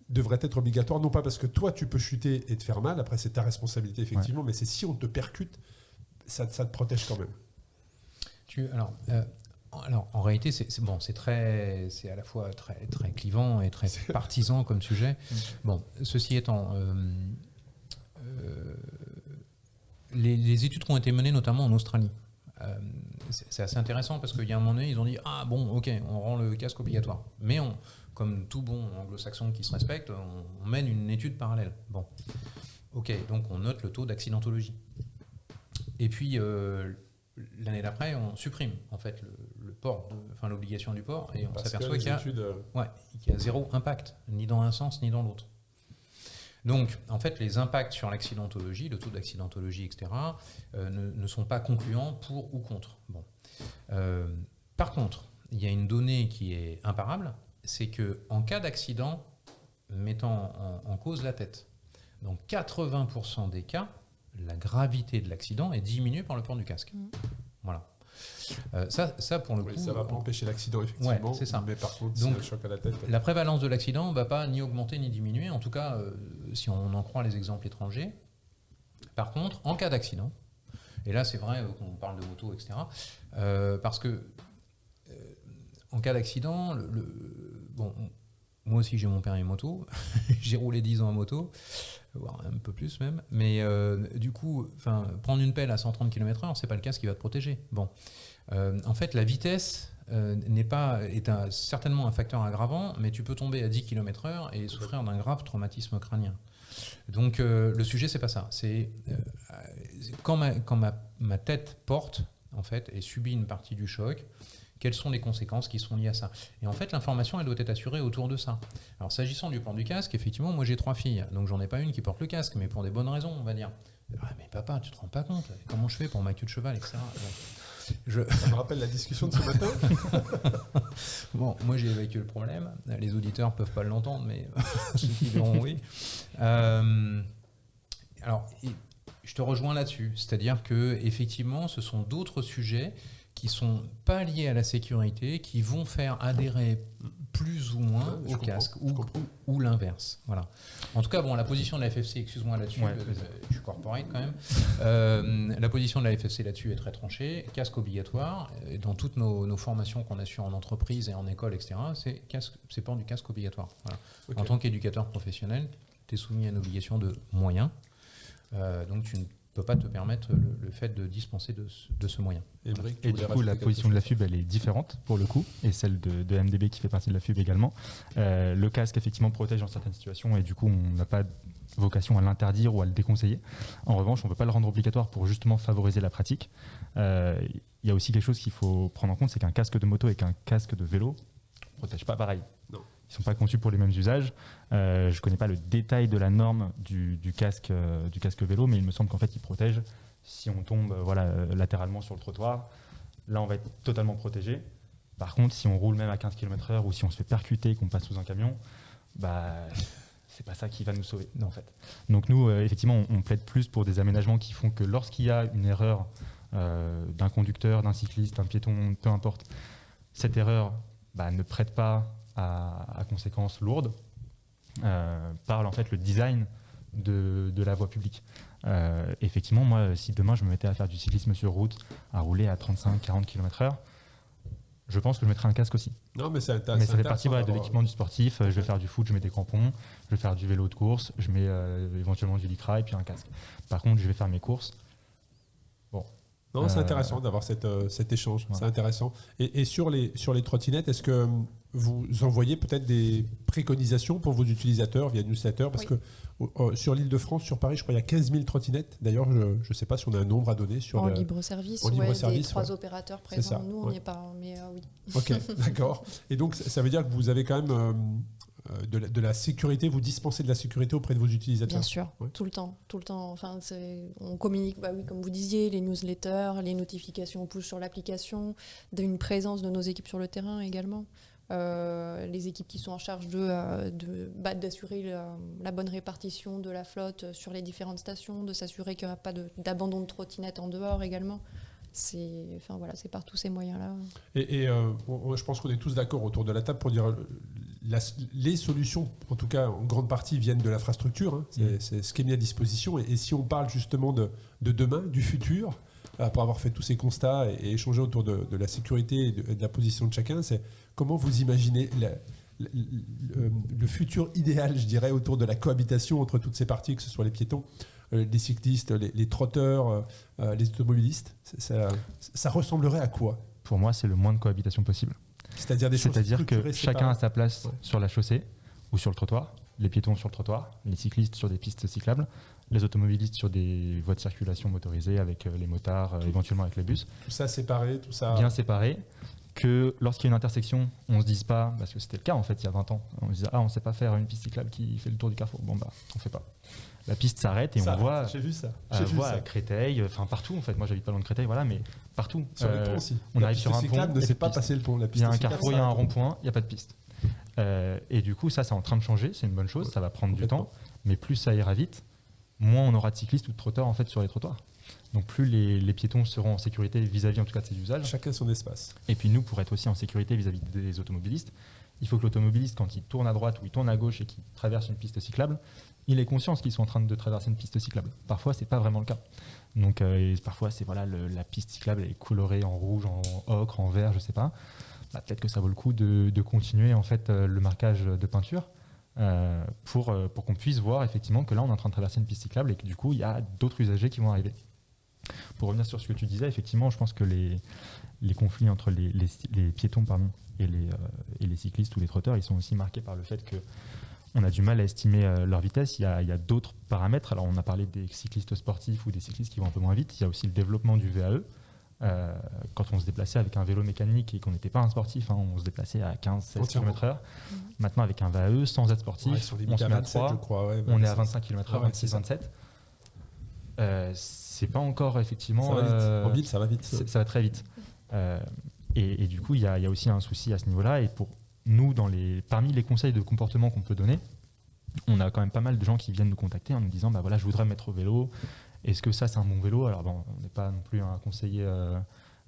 A: devrait être obligatoire, non pas parce que toi tu peux chuter et te faire mal, après c'est ta responsabilité effectivement, mais c'est si on te percute, ça te protège quand même.
D: Alors, en réalité, c'est à la fois très, très clivant et très partisan comme sujet. Bon, ceci étant, les études qui ont été menées notamment en Australie, c'est assez intéressant parce qu'il y a un moment donné, ils ont dit « Ah bon, ok, on rend le casque obligatoire. » Mais comme tout bon anglo-saxon qui se respecte, on mène une étude parallèle. Bon, ok, donc on note le taux d'accidentologie. Et puis, l'année d'après, on supprime en fait l'obligation du port et on s'aperçoit qu'il y a zéro impact, ni dans un sens ni dans l'autre. Donc, en fait, les impacts sur l'accidentologie, le taux d'accidentologie, etc., ne sont pas concluants pour ou contre. Bon. Par contre, il y a une donnée qui est imparable, c'est qu'en cas d'accident mettant en cause la tête, dans 80% des cas, la gravité de l'accident est diminuée par le port du casque. Voilà. Ça, pour le coup...
A: Ça ne va pas empêcher l'accident, effectivement.
D: Ouais, c'est ça.
A: Mais par contre,
D: donc,
A: le choc à la tête...
D: La prévalence de l'accident ne va pas ni augmenter ni diminuer, en tout cas, si on en croit les exemples étrangers. Par contre, en cas d'accident, et là c'est vrai qu'on parle de moto, etc., parce que en cas d'accident, moi aussi j'ai mon permis moto, j'ai roulé 10 ans en moto, voire un peu plus même, mais du coup, prendre une pelle à 130 km/h, c'est pas le casque qui va te protéger. Bon. En fait, la vitesse est certainement un facteur aggravant, mais tu peux tomber à 10 km/h et souffrir d'un grave traumatisme crânien. Donc le sujet, c'est pas ça. C'est quand ma tête porte en fait et subit une partie du choc, quelles sont les conséquences qui sont liées à ça. Et en fait, l'information, elle doit être assurée autour de ça. Alors, s'agissant du port du casque, effectivement, moi, j'ai 3 filles. Donc, j'en ai pas une qui porte le casque, mais pour des bonnes raisons, on va dire. Ah, mais papa, tu te rends pas compte, comment je fais pour ma queue de cheval, etc.
A: Ça me rappelle la discussion de ce matin.
D: Bon, moi, j'ai évacué le problème. Les auditeurs peuvent pas l'entendre, mais ceux qui verront, oui. Alors, je te rejoins là-dessus. C'est-à-dire que effectivement, ce sont d'autres sujets qui sont pas liés à la sécurité, qui vont faire adhérer plus ou moins au casque, ou l'inverse. Voilà. En tout cas, la position de la FFC, excuse-moi là-dessus, je suis corporate quand même, la position de la FFC là-dessus est très tranchée, casque obligatoire, et dans toutes nos formations qu'on assure en entreprise et en école, etc., c'est port du casque obligatoire. Voilà. Okay. En tant qu'éducateur professionnel, tu es soumis à une obligation de moyens, donc tu ne peut pas te permettre le fait de dispenser de ce moyen.
C: Et du coup, la position de la FUB, elle est différente pour le coup, et celle de MDB qui fait partie de la FUB également. Le casque, effectivement, protège dans certaines situations, et du coup, on n'a pas vocation à l'interdire ou à le déconseiller. En revanche, on ne peut pas le rendre obligatoire pour justement favoriser la pratique. Il y a aussi quelque chose qu'il faut prendre en compte, c'est qu'un casque de moto et qu'un casque de vélo ne protègent pas pareil. Non. Ils ne sont pas conçus pour les mêmes usages. Je ne connais pas le détail de la norme du casque vélo, mais il me semble qu'en fait, il protège si on tombe latéralement sur le trottoir. Là, on va être totalement protégé. Par contre, si on roule même à 15 km/h ou si on se fait percuter et qu'on passe sous un camion, c'est pas ça qui va nous sauver, en fait. Donc nous, effectivement, on plaide plus pour des aménagements qui font que lorsqu'il y a une erreur d'un conducteur, d'un cycliste, d'un piéton, peu importe, cette erreur ne prête pas à conséquences lourdes, par en fait le design de la voie publique. Effectivement, moi, si demain je me mettais à faire du cyclisme sur route, à rouler à 35-40 km/h, je pense que je mettrais un casque aussi.
A: Non, mais ça
C: fait partie de l'équipement du sportif. Je vais faire du foot, je mets des crampons. Je vais faire du vélo de course, je mets éventuellement du lycra et puis un casque. Par contre, je vais faire mes courses. Bon.
A: Non, c'est intéressant d'avoir cet échange. Ouais. C'est intéressant. Et sur les trottinettes, est-ce que vous envoyez peut-être des préconisations pour vos utilisateurs via newsletter? Parce que sur l'Île-de-France, sur Paris, je crois qu'il y a 15 000 trottinettes. D'ailleurs, je ne sais pas si on a un nombre à donner.
B: En libre-service, des 3 opérateurs présents. Nous, on n'y est pas, mais oui.
A: Ok, d'accord. Et donc, ça veut dire que vous avez quand même de la sécurité, vous dispensez de la sécurité auprès de vos utilisateurs?
B: Bien sûr, tout le temps. Enfin, on communique, comme vous disiez, les newsletters, les notifications push sur l'application, d'une présence de nos équipes sur le terrain également. Les équipes qui sont en charge d'assurer la bonne répartition de la flotte sur les différentes stations, de s'assurer qu'il n'y aura pas d'abandon de trottinettes en dehors également. C'est par tous ces moyens-là.
A: Et je pense qu'on est tous d'accord autour de la table pour dire les solutions, en tout cas en grande partie, viennent de l'infrastructure. Hein. C'est ce qui est mis à disposition. Et si on parle justement de demain, du futur, après avoir fait tous ces constats et échangé autour de la sécurité et de la position de chacun, c'est comment vous imaginez le futur idéal, je dirais, autour de la cohabitation entre toutes ces parties, que ce soit les piétons, les cyclistes, les trotteurs, les automobilistes. Ça ressemblerait à quoi?
C: Pour moi, c'est le moins de cohabitation possible.
A: C'est-à-dire que
C: chacun
A: séparées.
C: a sa place
A: Ouais.
C: sur la chaussée ou sur le trottoir, les piétons sur le trottoir, les cyclistes sur des pistes cyclables, les automobilistes sur des voies de circulation motorisées avec les motards, éventuellement avec les bus.
A: Tout ça séparé, tout ça...
C: Bien séparés, que lorsqu'il y a une intersection, on ne se dise pas, parce que c'était le cas en fait il y a 20 ans, on se disait on ne sait pas faire une piste cyclable qui fait le tour du carrefour. Bon bah on ne fait pas. La piste s'arrête et on voit,
A: J'ai vu ça.
C: à Créteil, enfin partout en fait. Moi j'habite pas loin de Créteil, voilà, mais partout.
A: Sur les ponts aussi.
C: On
A: La
C: arrive
A: piste
C: sur un
A: cyclable
C: pont,
A: ne
C: et
A: sait
C: puis
A: pas
C: piste.
A: passer le pont. La
C: Il
A: piste
C: y a un
A: cyclable
C: carrefour, il y a un
A: s'arrête.
C: rond-point, il n'y a pas de piste. Et du coup, ça, c'est en train de changer, c'est une bonne chose, ça va prendre du temps, mais plus ça ira vite, moins on aura de cyclistes ou de trotteurs en fait sur les trottoirs. Donc plus les piétons seront en sécurité vis-à-vis en tout cas de ces usages.
A: Chacun son espace.
C: Et puis nous, pour être aussi en sécurité vis-à-vis des automobilistes, il faut que l'automobiliste, quand il tourne à droite ou il tourne à gauche et qu'il traverse une piste cyclable, il ait conscience qu'ils sont en train de traverser une piste cyclable. Parfois, c'est pas vraiment le cas. Donc parfois, c'est la piste cyclable elle est colorée en rouge, en ocre, en vert, je sais pas. Bah, peut-être que ça vaut le coup de continuer en fait le marquage de peinture pour qu'on puisse voir effectivement que là, on est en train de traverser une piste cyclable et que du coup, il y a d'autres usagers qui vont arriver. Pour revenir sur ce que tu disais, effectivement, je pense que les conflits entre les piétons et les cyclistes ou les trotteurs, ils sont aussi marqués par le fait qu'on a du mal à estimer leur vitesse. Il y a d'autres paramètres. Alors, on a parlé des cyclistes sportifs ou des cyclistes qui vont un peu moins vite. Il y a aussi le développement du VAE. Quand on se déplaçait avec un vélo mécanique et qu'on n'était pas un sportif, on se déplaçait à 15-16 km/h. Maintenant, avec un VAE, sans être sportif, on se met à 3,
A: je crois,
C: on est à 25 km/h,
A: Ouais,
C: 26-27. C'est pas encore effectivement.
A: Ça va vite. En ville, ça va vite.
C: Ça va très vite. Et du coup, il y a aussi un souci à ce niveau-là. Et pour nous, parmi les conseils de comportement qu'on peut donner, on a quand même pas mal de gens qui viennent nous contacter en nous disant bah voilà, je voudrais me mettre au vélo. Est-ce que ça, c'est un bon vélo? Alors, bon, on n'est pas non plus un conseiller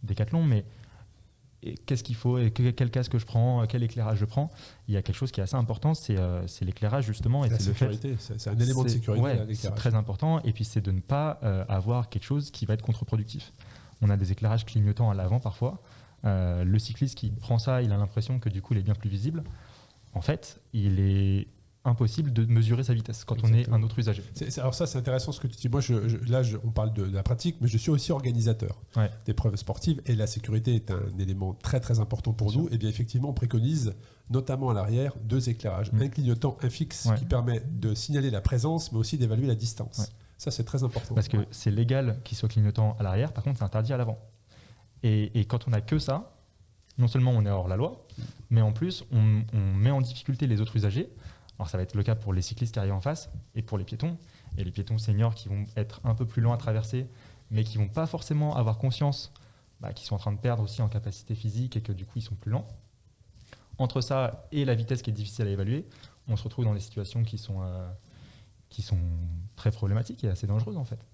C: Décathlon, mais qu'est-ce qu'il faut? Quel casque je prends? Quel éclairage je prends? Il y a quelque chose qui est assez important, c'est l'éclairage, justement. Et
A: La
C: c'est le fait.
A: sécurité, c'est un élément de sécurité.
C: Ouais,
A: l'éclairage.
C: c'est très important. Et puis, c'est de ne pas avoir quelque chose qui va être contre-productif. On a des éclairages clignotants à l'avant parfois. Le cycliste qui prend ça, il a l'impression que du coup, il est bien plus visible. En fait, il est impossible de mesurer sa vitesse quand
A: Exactement.
C: on est un autre usager.
A: Alors ça, c'est intéressant ce que tu dis. Moi, on parle de la pratique, mais je suis aussi organisateur d'épreuves sportives et la sécurité est un élément très très important pour
C: Bien
A: nous. Et bien effectivement, on préconise notamment à l'arrière 2 éclairages, un clignotant, un fixe qui permet de signaler la présence, mais aussi d'évaluer la distance.
C: Ouais.
A: Ça, c'est très important.
C: Parce que c'est légal qu'il soit clignotant à l'arrière, par contre, c'est interdit à l'avant. Et quand on n'a que ça, non seulement on est hors la loi, mais en plus, on met en difficulté les autres usagers. Alors ça va être le cas pour les cyclistes qui arrivent en face et pour les piétons. Et les piétons seniors qui vont être un peu plus lents à traverser, mais qui ne vont pas forcément avoir conscience qu'ils sont en train de perdre aussi en capacité physique et que du coup ils sont plus lents. Entre ça et la vitesse qui est difficile à évaluer, on se retrouve dans des situations qui sont très problématiques et assez dangereuses en fait.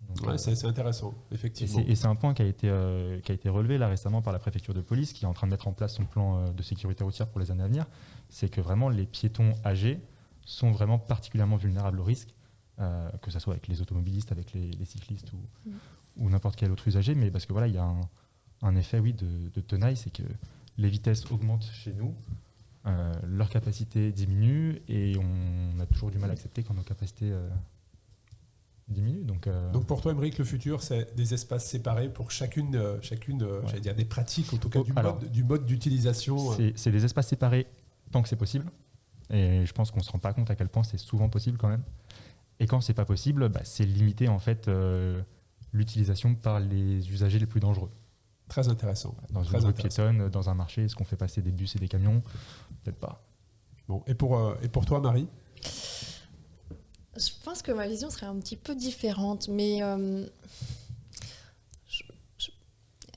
C: Donc,
A: c'est intéressant, effectivement.
C: Et c'est un point qui a été relevé là récemment par la préfecture de police qui est en train de mettre en place son plan de sécurité routière pour les années à venir. C'est que vraiment les piétons âgés sont vraiment particulièrement vulnérables au risque, que ce soit avec les automobilistes, avec les cyclistes ou n'importe quel autre usager. Mais parce que voilà, il y a un effet de tenaille, c'est que les vitesses augmentent chez nous, leur capacité diminue et on a toujours du mal à accepter quand nos capacités diminue. Donc
A: pour toi, Aymeric, le futur, c'est des espaces séparés pour chacune j'allais dire des pratiques, en tout cas du mode d'utilisation.
C: C'est des espaces séparés tant que c'est possible. Et je pense qu'on ne se rend pas compte à quel point c'est souvent possible quand même. Et quand c'est pas possible, c'est limiter en fait l'utilisation par les usagers les plus dangereux.
A: Très intéressant.
C: Dans une rue piétonne, dans un marché, est-ce qu'on fait passer des bus et des camions? Peut-être pas.
A: Bon, et pour toi, Marie?
B: Je pense que ma vision serait un petit peu différente, mais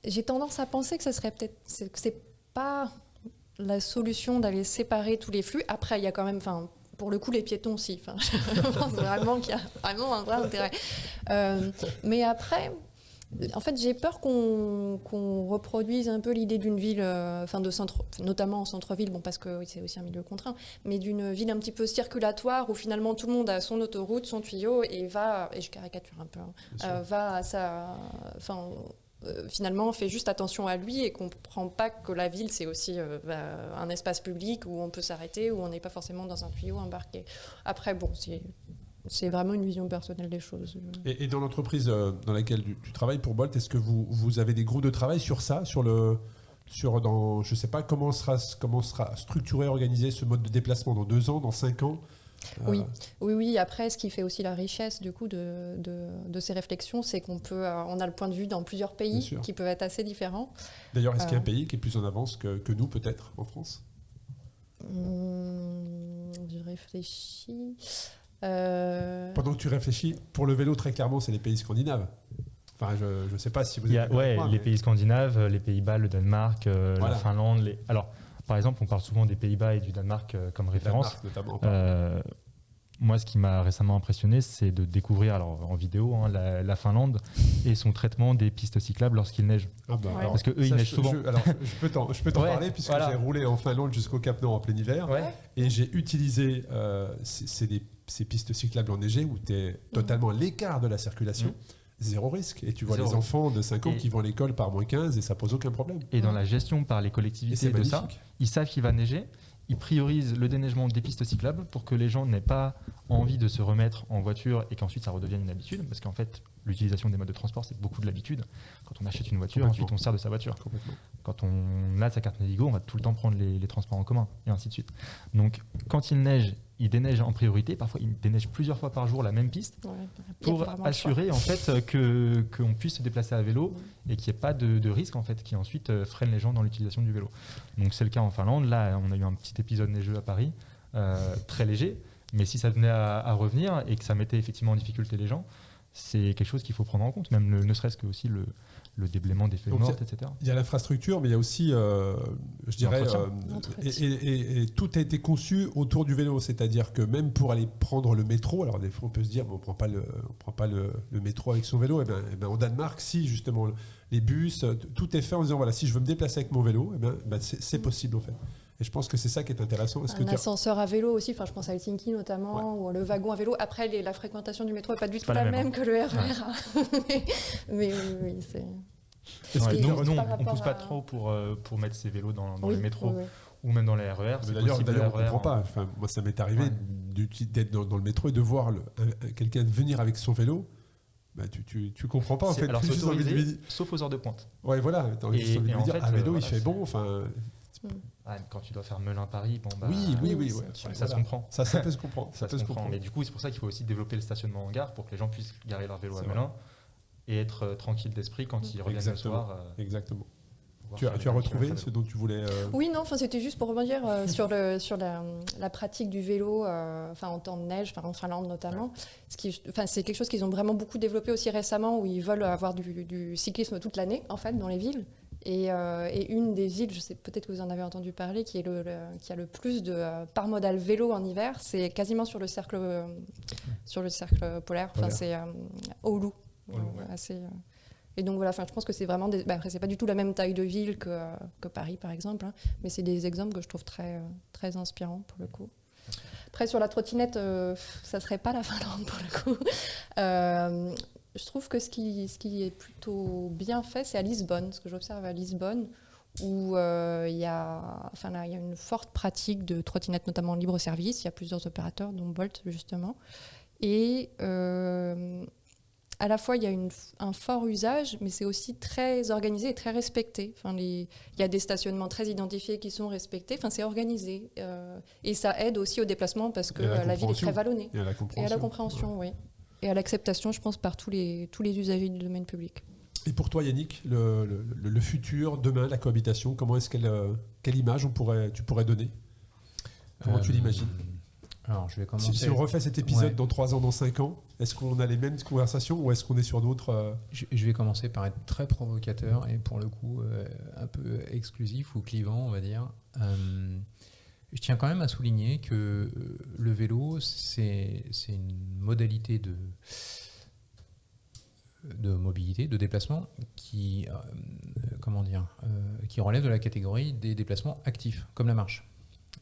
B: j'ai tendance à penser que c'est pas la solution d'aller séparer tous les flux. Après, il y a quand même, pour le coup, les piétons aussi. Je pense vraiment qu'il y a vraiment un vrai intérêt. Mais après, En fait, j'ai peur qu'on reproduise un peu l'idée d'une ville, de centre, notamment en centre-ville, bon, parce que oui, c'est aussi un milieu contraint, mais d'une ville un petit peu circulatoire où finalement tout le monde a son autoroute, son tuyau et va, et je caricature un peu, va à sa, finalement fait juste attention à lui et comprend pas que la ville c'est aussi un espace public où on peut s'arrêter, où on n'est pas forcément dans un tuyau embarqué. Après, bon, c'est vraiment une vision personnelle des choses.
A: Et dans l'entreprise dans laquelle tu travailles pour Bolt, est-ce que vous avez des groupes de travail sur ça, je sais pas comment sera structuré, organisé ce mode de déplacement dans 2 ans, dans 5 ans?
B: Oui. Après, ce qui fait aussi la richesse du coup de ces réflexions, c'est qu'on a le point de vue dans plusieurs pays qui peuvent être assez différents.
A: D'ailleurs, est-ce qu'il y a un pays qui est plus en avance que nous, peut-être, en France?
B: Je réfléchis.
A: Pendant que tu réfléchis, pour le vélo, très clairement, c'est les pays scandinaves. Enfin, je ne sais pas si vous avez...
C: les pays scandinaves, les Pays-Bas, le Danemark, la Finlande. Alors, par exemple, on parle souvent des Pays-Bas et du Danemark comme référence.
A: Danemark, notamment.
C: Moi, ce qui m'a récemment impressionné, c'est de découvrir en vidéo la Finlande et son traitement des pistes cyclables lorsqu'il neige. Parce qu'eux, ils neigent souvent.
A: Je peux t'en parler, puisque j'ai roulé en Finlande jusqu'au Cap Nord en plein hiver. Et j'ai utilisé ces pistes cyclables enneigées où tu es totalement à l'écart de la circulation. Zéro risque. Et tu vois les enfants de 5 ans qui vont à l'école par -15 et ça pose aucun problème.
C: Et dans la gestion par les collectivités de ça, ils savent qu'il va neiger. Ils priorisent le déneigement des pistes cyclables pour que les gens n'aient pas envie de se remettre en voiture et qu'ensuite ça redevienne une habitude. Parce qu'en fait, l'utilisation des modes de transport, c'est beaucoup de l'habitude. Quand on achète une voiture, ensuite on sert de sa voiture. Quand on a sa carte Navigo, on va tout le temps prendre les transports en commun et ainsi de suite. Donc quand il neige, il déneige en priorité. Parfois, il déneige plusieurs fois par jour la même piste pour assurer en fait qu'on puisse se déplacer à vélo et qu'il n'y ait pas de risque en fait qui ensuite freine les gens dans l'utilisation du vélo. Donc c'est le cas en Finlande. Là, on a eu un petit épisode neigeux à Paris, très léger. Mais si ça venait à revenir et que ça mettait effectivement en difficulté les gens, c'est quelque chose qu'il faut prendre en compte, même ne serait-ce que aussi le déblaiement des feuilles mortes, etc. Il
A: y a l'infrastructure, mais il y a aussi, je dirais, et tout a été conçu autour du vélo, c'est-à-dire que même pour aller prendre le métro, alors des fois on peut se dire, on prend pas le métro avec son vélo, et ben, au Danemark, si justement les bus, tout est fait en disant, voilà, si je veux me déplacer avec mon vélo, c'est possible en fait. Et je pense que c'est ça qui est intéressant.
B: Ascenseur à vélo aussi, je pense à Helsinki notamment, ou le wagon à vélo. Après, la fréquentation du métro n'est pas du tout la même que le RER. Mais oui, c'est...
C: Nous, on ne pousse pas trop pour mettre ces vélos dans le métro ou même dans les RER.
A: D'ailleurs, on ne comprend pas. Enfin, moi, ça m'est arrivé d'être dans le métro et de voir quelqu'un venir avec son vélo. Tu comprends pas en fait.
C: Alors, sauf aux heures de pointe.
A: Ouais, voilà. Et en fait, à vélo, il fait bon. Enfin...
C: quand tu dois faire Melun-Paris,
A: oui,
C: ça se comprend.
A: Ça peut se comprendre.
C: Ça se comprend. Mais du coup, c'est pour ça qu'il faut aussi développer le stationnement en gare pour que les gens puissent garer leur vélo à Melun et être tranquille d'esprit quand ils reviennent le soir.
A: Exactement. Tu as retrouvé ce dont tu voulais...
B: Oui, non, c'était juste pour rebondir sur la pratique du vélo en temps de neige, en Finlande notamment. C'est quelque chose qu'ils ont vraiment beaucoup développé aussi récemment, où ils veulent avoir du cyclisme toute l'année, en fait, dans les villes. Et une des villes, je sais peut-être que vous en avez entendu parler, qui a le plus de part modal vélo en hiver, c'est quasiment sur le cercle polaire. C'est Oulu. Et donc voilà, je pense que c'est vraiment après, c'est pas du tout la même taille de ville que Paris par exemple, mais c'est des exemples que je trouve très, très inspirants pour le coup. Après sur la trottinette, ça serait pas la Finlande pour le coup. Je trouve que ce qui est plutôt bien fait, c'est à Lisbonne, ce que j'observe à Lisbonne, où il y a une forte pratique de trottinette, notamment en libre service. Il y a plusieurs opérateurs, dont Bolt justement. Et à la fois, il y a un fort usage, mais c'est aussi très organisé et très respecté. Il y a des stationnements très identifiés qui sont respectés. C'est organisé. Et ça aide aussi au déplacement parce que la ville est très vallonnée.
A: Et à la compréhension,
B: oui. Et à l'acceptation, je pense, par tous les usagers du domaine public.
A: Et pour toi, Yannick, le futur, demain, la cohabitation, quelle image tu pourrais donner? Comment tu l'imagines?
D: Alors, je vais commencer.
A: Si on refait cet épisode dans 3 ans, dans 5 ans, est-ce qu'on a les mêmes conversations ou est-ce qu'on est sur d'autres
D: Je vais commencer par être très provocateur et pour le coup un peu exclusif ou clivant, on va dire. Je tiens quand même à souligner que le vélo, c'est une modalité mobilité, de déplacement qui relèvent de la catégorie des déplacements actifs, comme la marche.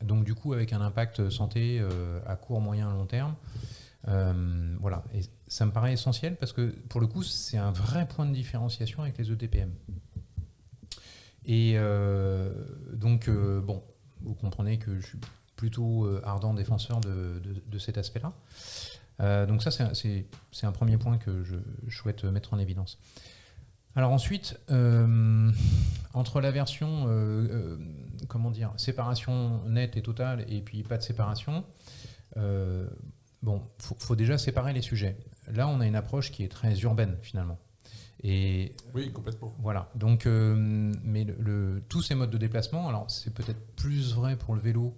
D: Donc du coup, avec un impact santé à court, moyen, long terme. Voilà. Et ça me paraît essentiel parce que pour le coup, c'est un vrai point de différenciation avec les EDPM. Et donc, bon, vous comprenez que je suis plutôt ardent défenseur de cet aspect-là. Donc ça, c'est un premier point que je souhaite mettre en évidence. Alors ensuite, entre la version séparation nette et totale et puis pas de séparation, faut déjà séparer les sujets. Là, on a une approche qui est très urbaine finalement. Et
A: oui, complètement.
D: Voilà. Donc, mais tous ces modes de déplacement, alors c'est peut-être plus vrai pour le vélo,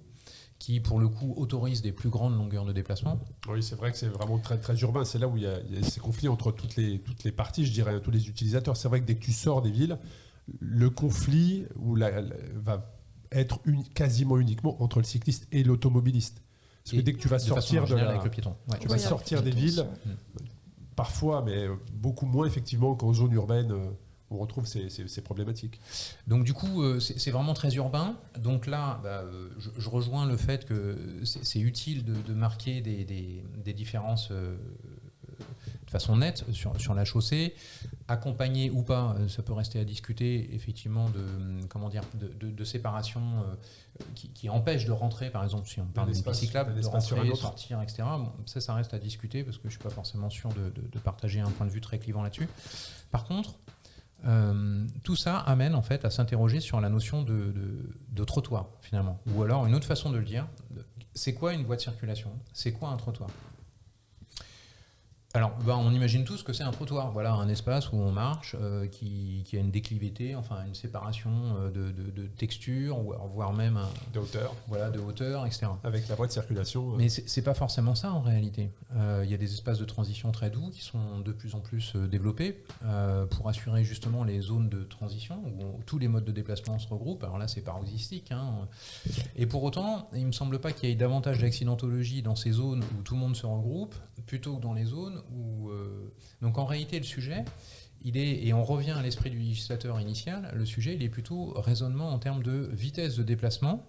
D: qui pour le coup autorise des plus grandes longueurs de déplacement.
A: Oui, c'est vrai que c'est vraiment très, très urbain. C'est là où il y a ces conflits entre toutes les parties, je dirais, tous les utilisateurs. C'est vrai que dès que tu sors des villes, le conflit va être quasiment uniquement entre le cycliste et l'automobiliste. Parce que dès que tu vas sortir
D: avec le piéton. Ouais.
A: Tu vas sortir des villes, parfois, mais beaucoup moins effectivement qu'en zone urbaine. On retrouve ces problématiques.
D: Donc du coup, c'est vraiment très urbain. Donc là, je rejoins le fait que c'est utile de marquer des différences de façon nette sur la chaussée. Accompagné ou pas, ça peut rester à discuter, effectivement, de séparation qui empêche de rentrer, par exemple, si on parle d'une piste cyclable, de rentrer, sortir, etc. Bon, ça reste à discuter parce que je ne suis pas forcément sûr de partager un point de vue très clivant là-dessus. Par contre, tout ça amène en fait à s'interroger sur la notion de trottoir finalement, ou alors une autre façon de le dire, c'est quoi une voie de circulation, c'est quoi un trottoir? Alors, on imagine tous que c'est un trottoir, voilà, un espace où on marche, qui a une déclivité, enfin une séparation de texture, ou voire même
A: de hauteur,
D: voilà, de hauteur, etc.
A: Avec la voie de circulation.
D: Mais c'est pas forcément ça en réalité. Il y a des espaces de transition très doux qui sont de plus en plus développés pour assurer justement les zones de transition où tous les modes de déplacement se regroupent. Alors là, c'est paroxystique, hein. Et pour autant, il me semble pas qu'il y ait davantage d'accidentologie dans ces zones où tout le monde se regroupe, plutôt que dans les zones où... Donc en réalité, le sujet, et on revient à l'esprit du législateur initial, le sujet, il est plutôt raisonnement en termes de vitesse de déplacement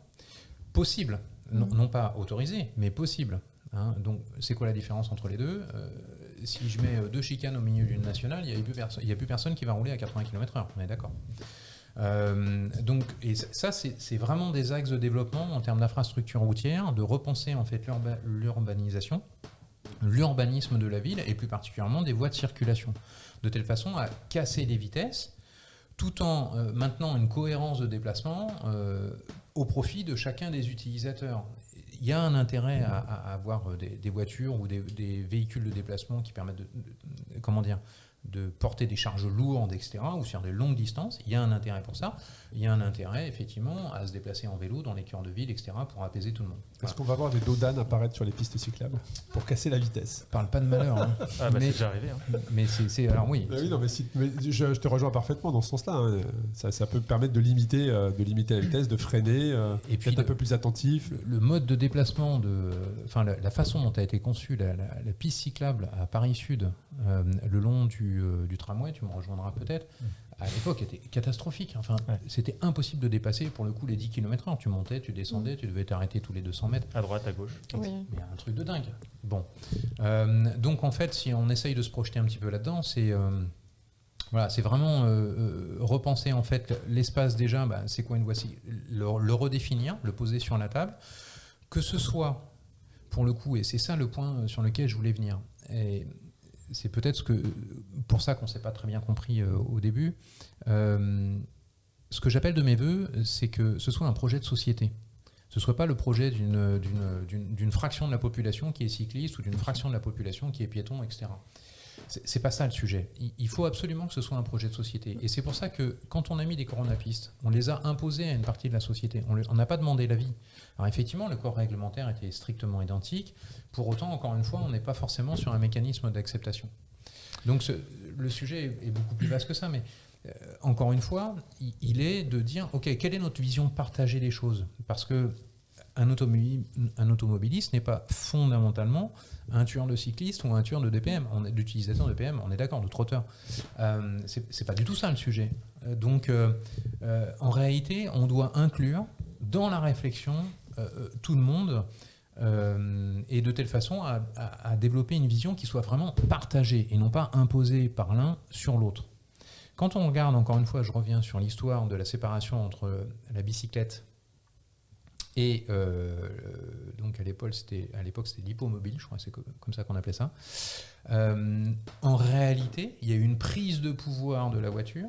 D: possible, non pas autorisé, mais possible. Hein. Donc c'est quoi la différence entre les deux? Si je mets deux chicanes au milieu d'une nationale, il n'y a plus personne qui va rouler à 80 km/h, on est d'accord. Donc, et ça, c'est vraiment des axes de développement en termes d'infrastructure routière, de repenser en fait l'urbanisation, l'urbanisme de la ville et plus particulièrement des voies de circulation, de telle façon à casser les vitesses tout en maintenant une cohérence de déplacement au profit de chacun des utilisateurs. Il y a un intérêt à avoir des voitures ou des véhicules de déplacement qui permettent de porter des charges lourdes, etc., ou sur des longues distances. Il y a un intérêt pour ça. Il y a un intérêt, effectivement, à se déplacer en vélo dans les cœurs de ville, etc., pour apaiser tout le monde. Voilà.
A: Est-ce qu'on va voir des dos d'âne apparaître sur les pistes cyclables pour casser la vitesse?
D: Parle pas de malheur. Hein.
C: C'est déjà arrivé. Hein.
D: Mais c'est alors oui.
A: Oui, non, mais je te rejoins parfaitement dans ce sens-là. Hein. Ça peut permettre de limiter la vitesse, de freiner, et puis d'être un peu plus attentif.
D: Le mode de déplacement, la façon dont a été conçue la piste cyclable à Paris Sud, le long du tramway, tu me rejoindras peut-être, à l'époque était catastrophique. Enfin, c'était impossible de dépasser pour le coup les 10 km/h. Tu montais, tu descendais, tu devais t'arrêter tous les 200 mètres.
C: À droite, à gauche.
B: Oui.
D: Mais un truc de dingue. Bon. Donc en fait, si on essaye de se projeter un petit peu là-dedans, c'est vraiment repenser en fait l'espace déjà, c'est quoi une voie, le redéfinir, le poser sur la table, que ce soit pour le coup, et c'est ça le point sur lequel je voulais venir. Et c'est peut-être pour ça qu'on ne s'est pas très bien compris au début. Ce que j'appelle de mes voeux, c'est que ce soit un projet de société. Ce ne soit pas le projet d'une fraction de la population qui est cycliste ou d'une fraction de la population qui est piéton, etc. C'est pas ça le sujet. Il faut absolument que ce soit un projet de société. Et c'est pour ça que quand on a mis des coronapistes, on les a imposés à une partie de la société. On n'a pas demandé l'avis. Alors effectivement, le corps réglementaire était strictement identique. Pour autant, encore une fois, on n'est pas forcément sur un mécanisme d'acceptation. Donc le sujet est beaucoup plus vaste que ça. Mais encore une fois, il est de dire, OK, quelle est notre vision partagée des choses? Parce que un automobiliste n'est pas fondamentalement un tueur de cyclistes ou un tueur de DPM, d'utilisateurs de DPM, on est d'accord, de trotteurs. C'est pas du tout ça le sujet. Donc, en réalité, on doit inclure dans la réflexion tout le monde et de telle façon à développer une vision qui soit vraiment partagée et non pas imposée par l'un sur l'autre. Quand on regarde, encore une fois, je reviens sur l'histoire de la séparation entre la bicyclette et donc à l'époque c'était l'hippomobile, je crois que c'est comme ça qu'on appelait ça. En réalité, il y a eu une prise de pouvoir de la voiture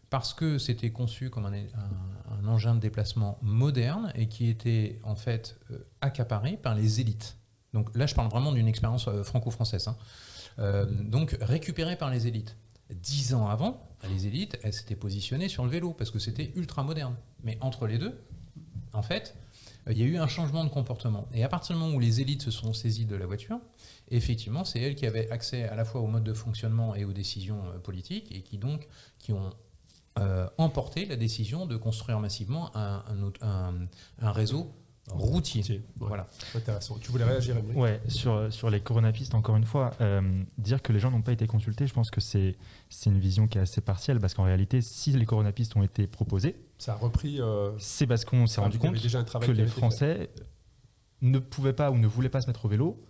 D: parce que c'était conçu comme un engin de déplacement moderne et qui était en fait accaparé par les élites. Donc là, je parle vraiment d'une expérience franco-française. Donc récupéré par les élites. 10 ans avant, les élites, elles s'étaient positionnées sur le vélo parce que c'était ultra moderne. Mais entre les deux, en fait, il y a eu un changement de comportement. Et à partir du moment où les élites se sont saisies de la voiture, effectivement, c'est elles qui avaient accès à la fois au mode de fonctionnement et aux décisions politiques et qui ont emporté la décision de construire massivement un réseau routier.
A: Ouais.
D: Voilà.
A: Intéressant. Tu voulais réagir, Émeric ?
C: Ouais, sur les coronapistes, encore une fois, dire que les gens n'ont pas été consultés, je pense que c'est une vision qui est assez partielle, parce qu'en réalité, si les coronapistes ont été proposés,
A: ça a repris.
C: C'est parce qu'on s'est rendu compte que les Français ne pouvaient pas ou ne voulaient pas se mettre au vélo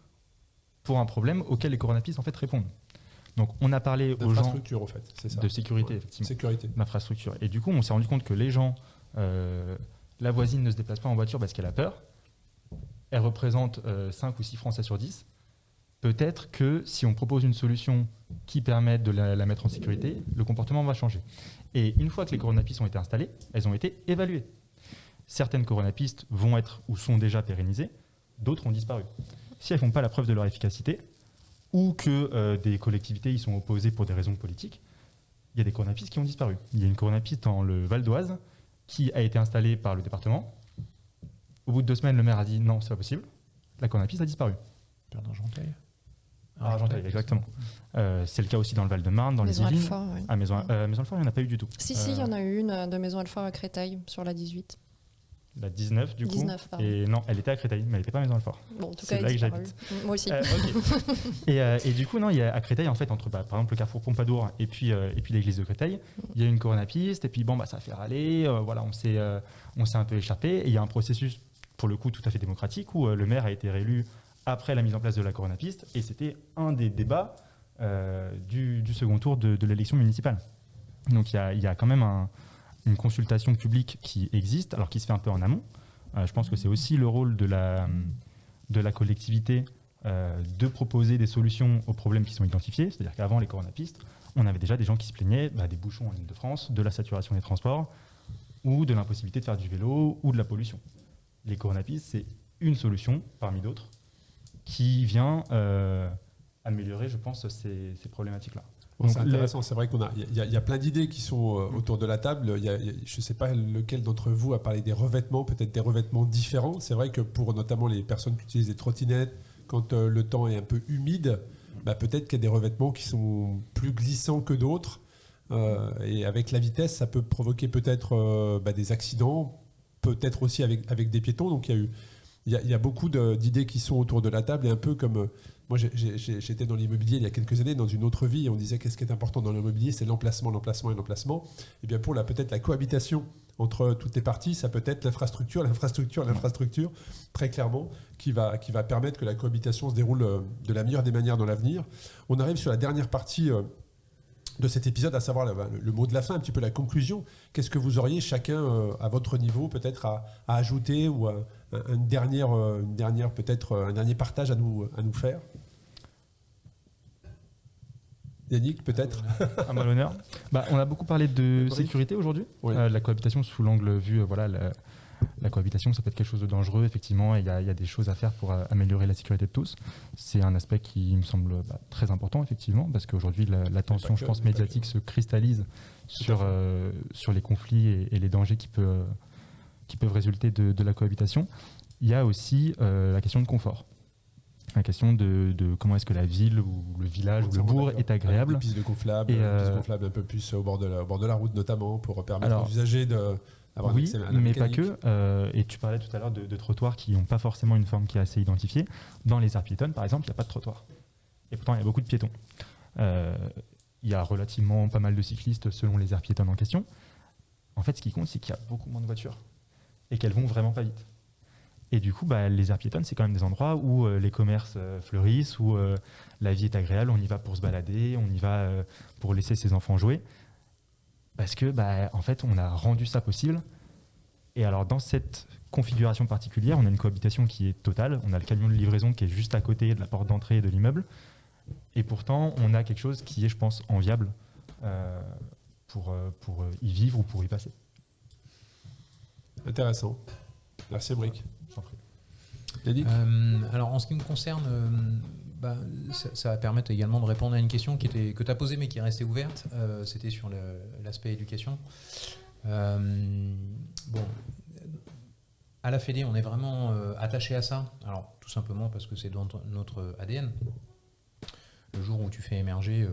C: pour un problème auquel les coronapistes en fait répondent. Donc on a parlé aux gens
A: en fait, c'est ça.
C: de sécurité, effectivement,
A: sécurité,
C: d'infrastructure. Et du coup, on s'est rendu compte que les gens, la voisine ne se déplace pas en voiture parce qu'elle a peur. Elle représente 5 ou 6 Français sur 10. Peut-être que si on propose une solution qui permette de la mettre en sécurité, le comportement va changer. Et une fois que les coronapistes ont été installées, elles ont été évaluées. Certaines coronapistes vont être ou sont déjà pérennisées, d'autres ont disparu. Si elles ne font pas la preuve de leur efficacité, ou que des collectivités y sont opposées pour des raisons politiques, il y a des coronapistes qui ont disparu. Il y a une coronapiste dans le Val d'Oise qui a été installée par le département. Au bout de 2 semaines, le maire a dit non, c'est pas possible. La coronapiste a disparu.
D: Père d'Argenteuil.
C: Argenteuil, exactement. C'est le cas aussi dans le Val-de-Marne, dans
B: Maison
C: les Yvelines.
B: Alfort, oui.
C: À Maison-Alfort, il n'y en a pas eu du tout.
B: Si, il y en a eu une de Maison Alfort à Créteil, sur la 18.
C: La 19, du coup.
B: 19, pardon.
C: Et non, elle était à Créteil, mais elle n'était pas à Maison-Alfort.
B: Bon, en tout
C: C'est
B: cas,
C: là
B: elle
C: que
B: disparu.
C: j'habite.
B: Moi aussi.
C: Ok. Et du coup, non, il y a à Créteil, en fait, entre par exemple le carrefour Pompadour et puis l'église de Créteil, il y a une coronapiste, et puis bon, ça a fait râler, voilà, on s'est un peu échappé, et il y a un processus, pour le coup, tout à fait démocratique, où le maire a été réélu après la mise en place de la coronapiste, et c'était un des débats du second tour de l'élection municipale. Donc il y a quand même une consultation publique qui existe, alors qui se fait un peu en amont. Je pense que c'est aussi le rôle de la collectivité de proposer des solutions aux problèmes qui sont identifiés. C'est-à-dire qu'avant les coronapistes, on avait déjà des gens qui se plaignaient des bouchons en Île-de-France, de la saturation des transports, ou de l'impossibilité de faire du vélo, ou de la pollution. Les coronapistes, c'est une solution parmi d'autres qui vient améliorer, je pense, ces problématiques-là.
A: C'est intéressant, c'est vrai qu'il y a plein d'idées qui sont autour de la table. Je ne sais pas lequel d'entre vous a parlé des revêtements, peut-être des revêtements différents. C'est vrai que pour notamment les personnes qui utilisent des trottinettes, quand le temps est un peu humide, peut-être qu'il y a des revêtements qui sont plus glissants que d'autres. Et avec la vitesse, ça peut provoquer peut-être des accidents, peut-être aussi avec des piétons. Donc il y a beaucoup d'idées qui sont autour de la table, et un peu comme... Moi, j'étais dans l'immobilier il y a quelques années, dans une autre vie, et on disait qu'est-ce qui est important dans l'immobilier, c'est l'emplacement. Et bien pour peut-être la cohabitation entre toutes les parties, ça peut être l'infrastructure, très clairement, qui va permettre que la cohabitation se déroule de la meilleure des manières dans l'avenir. On arrive sur la dernière partie de cet épisode, à savoir le mot de la fin, un petit peu la conclusion. Qu'est-ce que vous auriez chacun à votre niveau peut-être à ajouter, ou un dernier partage à nous faire? Yannick, peut-être?
C: À moi l'honneur. On a beaucoup parlé de sécurité aujourd'hui,
A: oui.
C: La cohabitation sous l'angle vu, la cohabitation, ça peut être quelque chose de dangereux, effectivement, et il y a des choses à faire pour améliorer la sécurité de tous. C'est un aspect qui me semble très important, effectivement, parce qu'aujourd'hui, l'attention, je pense, médiatique se cristallise sur les conflits et les dangers qui peuvent résulter de la cohabitation. Il y a aussi la question de confort. la question de comment est-ce que la ville ou le village ou le bourg est agréable.
A: Des pistes de gonflables, un peu plus au bord de la route notamment, pour permettre aux usagers d'avoir
C: oui,
A: accès à la
C: mais pas
A: mécanique.
C: que. Et tu parlais tout à l'heure de trottoirs qui n'ont pas forcément une forme qui est assez identifiée. Dans les aires piétonnes, par exemple, il n'y a pas de trottoir. Et pourtant, il y a beaucoup de piétons. Il y a relativement pas mal de cyclistes selon les aires piétonnes en question. En fait, ce qui compte, c'est qu'il y a beaucoup moins de voitures et qu'elles vont vraiment pas vite. Et du coup, les aires piétonnes, c'est quand même des endroits où les commerces fleurissent, où la vie est agréable, on y va pour se balader, on y va pour laisser ses enfants jouer. Parce que, en fait, on a rendu ça possible. Et alors, dans cette configuration particulière, on a une cohabitation qui est totale. On a le camion de livraison qui est juste à côté de la porte d'entrée de l'immeuble. Et pourtant, on a quelque chose qui est, je pense, enviable pour y vivre ou pour y passer.
A: Intéressant. Merci, Brick.
C: J'en prie.
A: Yannick ?
D: Alors, en ce qui me concerne, ça va permettre également de répondre à une question que tu as posée mais qui est restée ouverte. C'était sur l'aspect éducation. À la Fédé, on est vraiment attaché à ça. Alors, tout simplement parce que c'est dans notre ADN. Le jour où tu fais émerger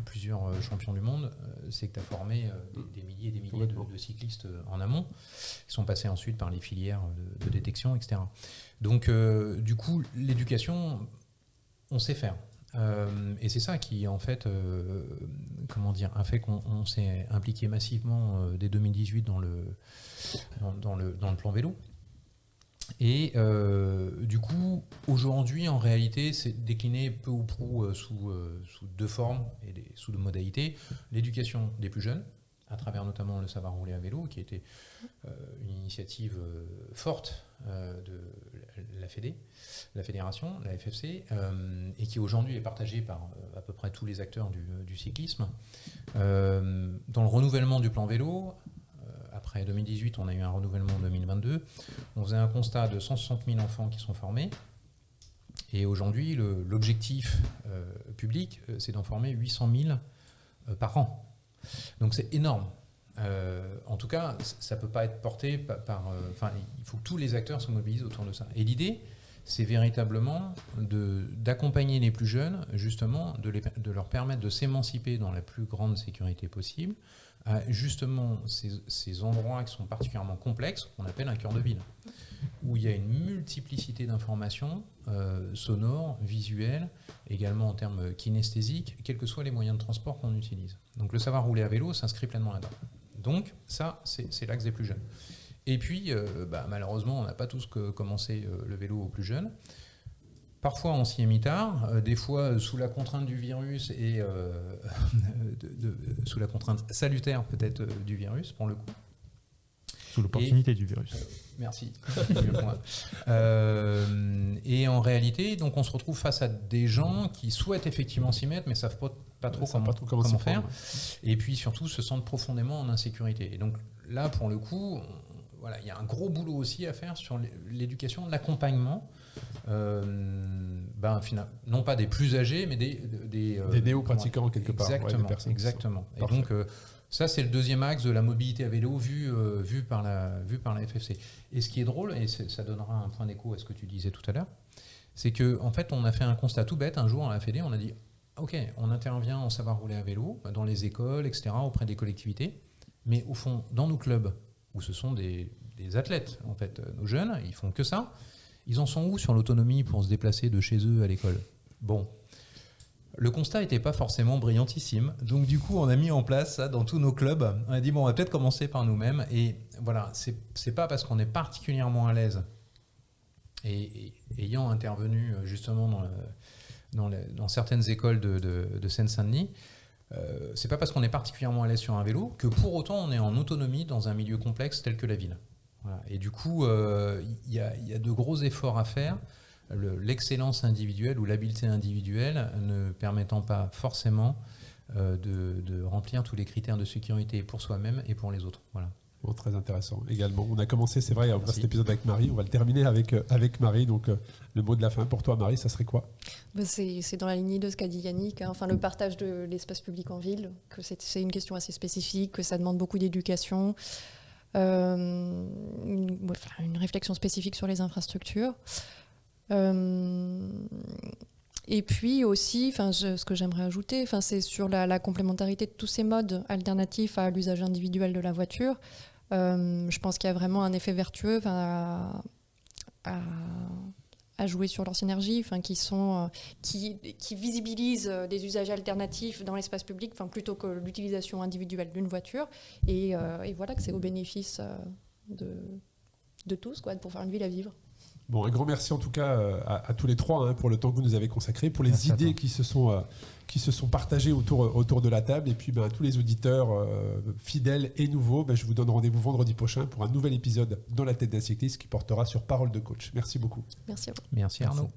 D: plusieurs champions du monde, c'est que tu as formé des milliers et des milliers de cyclistes en amont, qui sont passés ensuite par les filières de détection, etc. Donc, du coup, l'éducation, on sait faire. Et c'est ça qui, en fait, a fait qu'on s'est impliqué massivement dès 2018 dans le plan vélo. Et du coup, aujourd'hui, en réalité, c'est décliné peu ou prou sous deux formes et sous deux modalités. L'éducation des plus jeunes, à travers notamment le savoir rouler à vélo, qui était une initiative forte de la Fédé, la fédération, la FFC, et qui aujourd'hui est partagée par à peu près tous les acteurs du cyclisme. Dans le renouvellement du plan vélo, après 2018, on a eu un renouvellement en 2022. On faisait un constat de 160 000 enfants qui sont formés. Et aujourd'hui, l'objectif public, c'est d'en former 800 000 par an. Donc c'est énorme. En tout cas, ça ne peut pas être porté par... il faut que tous les acteurs se mobilisent autour de ça. Et l'idée, c'est véritablement d'accompagner les plus jeunes, justement, de leur permettre de s'émanciper dans la plus grande sécurité possible, à justement ces endroits qui sont particulièrement complexes, qu'on appelle un cœur de ville, où il y a une multiplicité d'informations sonores, visuelles, également en termes kinesthésiques, quels que soient les moyens de transport qu'on utilise. Donc le savoir rouler à vélo s'inscrit pleinement là-dedans. Donc ça, c'est l'axe des plus jeunes. Et puis, malheureusement, on n'a pas tous commencé le vélo aux plus jeunes. Parfois, on s'y est mis tard, des fois sous la contrainte du virus et sous la contrainte salutaire peut-être du virus, pour le coup.
C: Sous l'opportunité du virus.
D: Merci. Et en réalité, donc, on se retrouve face à des gens qui souhaitent effectivement s'y mettre, mais ne savent pas trop comment faire. Et puis surtout, se sentent profondément en insécurité. Et donc là, pour le coup, il y a un gros boulot aussi à faire sur l'éducation, l'accompagnement. Non pas des plus âgés, mais des
A: néo-pratiquants quelque part.
D: Exactement. Et donc, ça, c'est le deuxième axe de la mobilité à vélo vu par la FFC. Et ce qui est drôle, et ça donnera un point d'écho à ce que tu disais tout à l'heure, c'est qu'en fait, on a fait un constat tout bête. Un jour, à la Fédé, on a dit OK, on intervient en savoir rouler à vélo, dans les écoles, etc., auprès des collectivités. Mais au fond, dans nos clubs, où ce sont des athlètes, en fait, nos jeunes, ils font que ça. Ils en sont où sur l'autonomie pour se déplacer de chez eux à l'école ? Bon, le constat n'était pas forcément brillantissime. Donc du coup, on a mis en place ça dans tous nos clubs. On a dit, on va peut-être commencer par nous-mêmes. Et voilà, c'est pas parce qu'on est particulièrement à l'aise et ayant intervenu justement dans certaines écoles de Seine-Saint-Denis, c'est pas parce qu'on est particulièrement à l'aise sur un vélo que pour autant on est en autonomie dans un milieu complexe tel que la ville. Voilà. Et du coup, il y a de gros efforts à faire. L'excellence individuelle ou l'habileté individuelle ne permettant pas forcément de remplir tous les critères de sécurité pour soi-même et pour les autres. Voilà.
A: Bon, très intéressant également. On a commencé, c'est vrai, cet épisode avec Marie. On va le terminer avec Marie. Donc, le mot de la fin pour toi, Marie, ça serait quoi ?
B: C'est dans la lignée de ce qu'a dit Yannick, hein. Enfin, le partage de l'espace public en ville, que c'est une question assez spécifique, que ça demande beaucoup d'éducation, une réflexion spécifique sur les infrastructures. Et puis aussi, ce que j'aimerais ajouter, c'est sur la complémentarité de tous ces modes alternatifs à l'usage individuel de la voiture. Je pense qu'il y a vraiment un effet vertueux à jouer sur leur synergie, qui visibilisent des usages alternatifs dans l'espace public, plutôt que l'utilisation individuelle d'une voiture. Et voilà que c'est au bénéfice de tous, pour faire une ville à vivre.
A: Bon, un grand merci en tout cas à tous les trois pour le temps que vous nous avez consacré, pour les
C: Merci
A: idées qui se sont partagées autour de la table. Et puis à tous les auditeurs fidèles et nouveaux, je vous donne rendez-vous vendredi prochain pour un nouvel épisode dans la tête d'un cycliste qui portera sur Parole de coach. Merci beaucoup.
B: Merci à vous.
E: Merci Arnaud.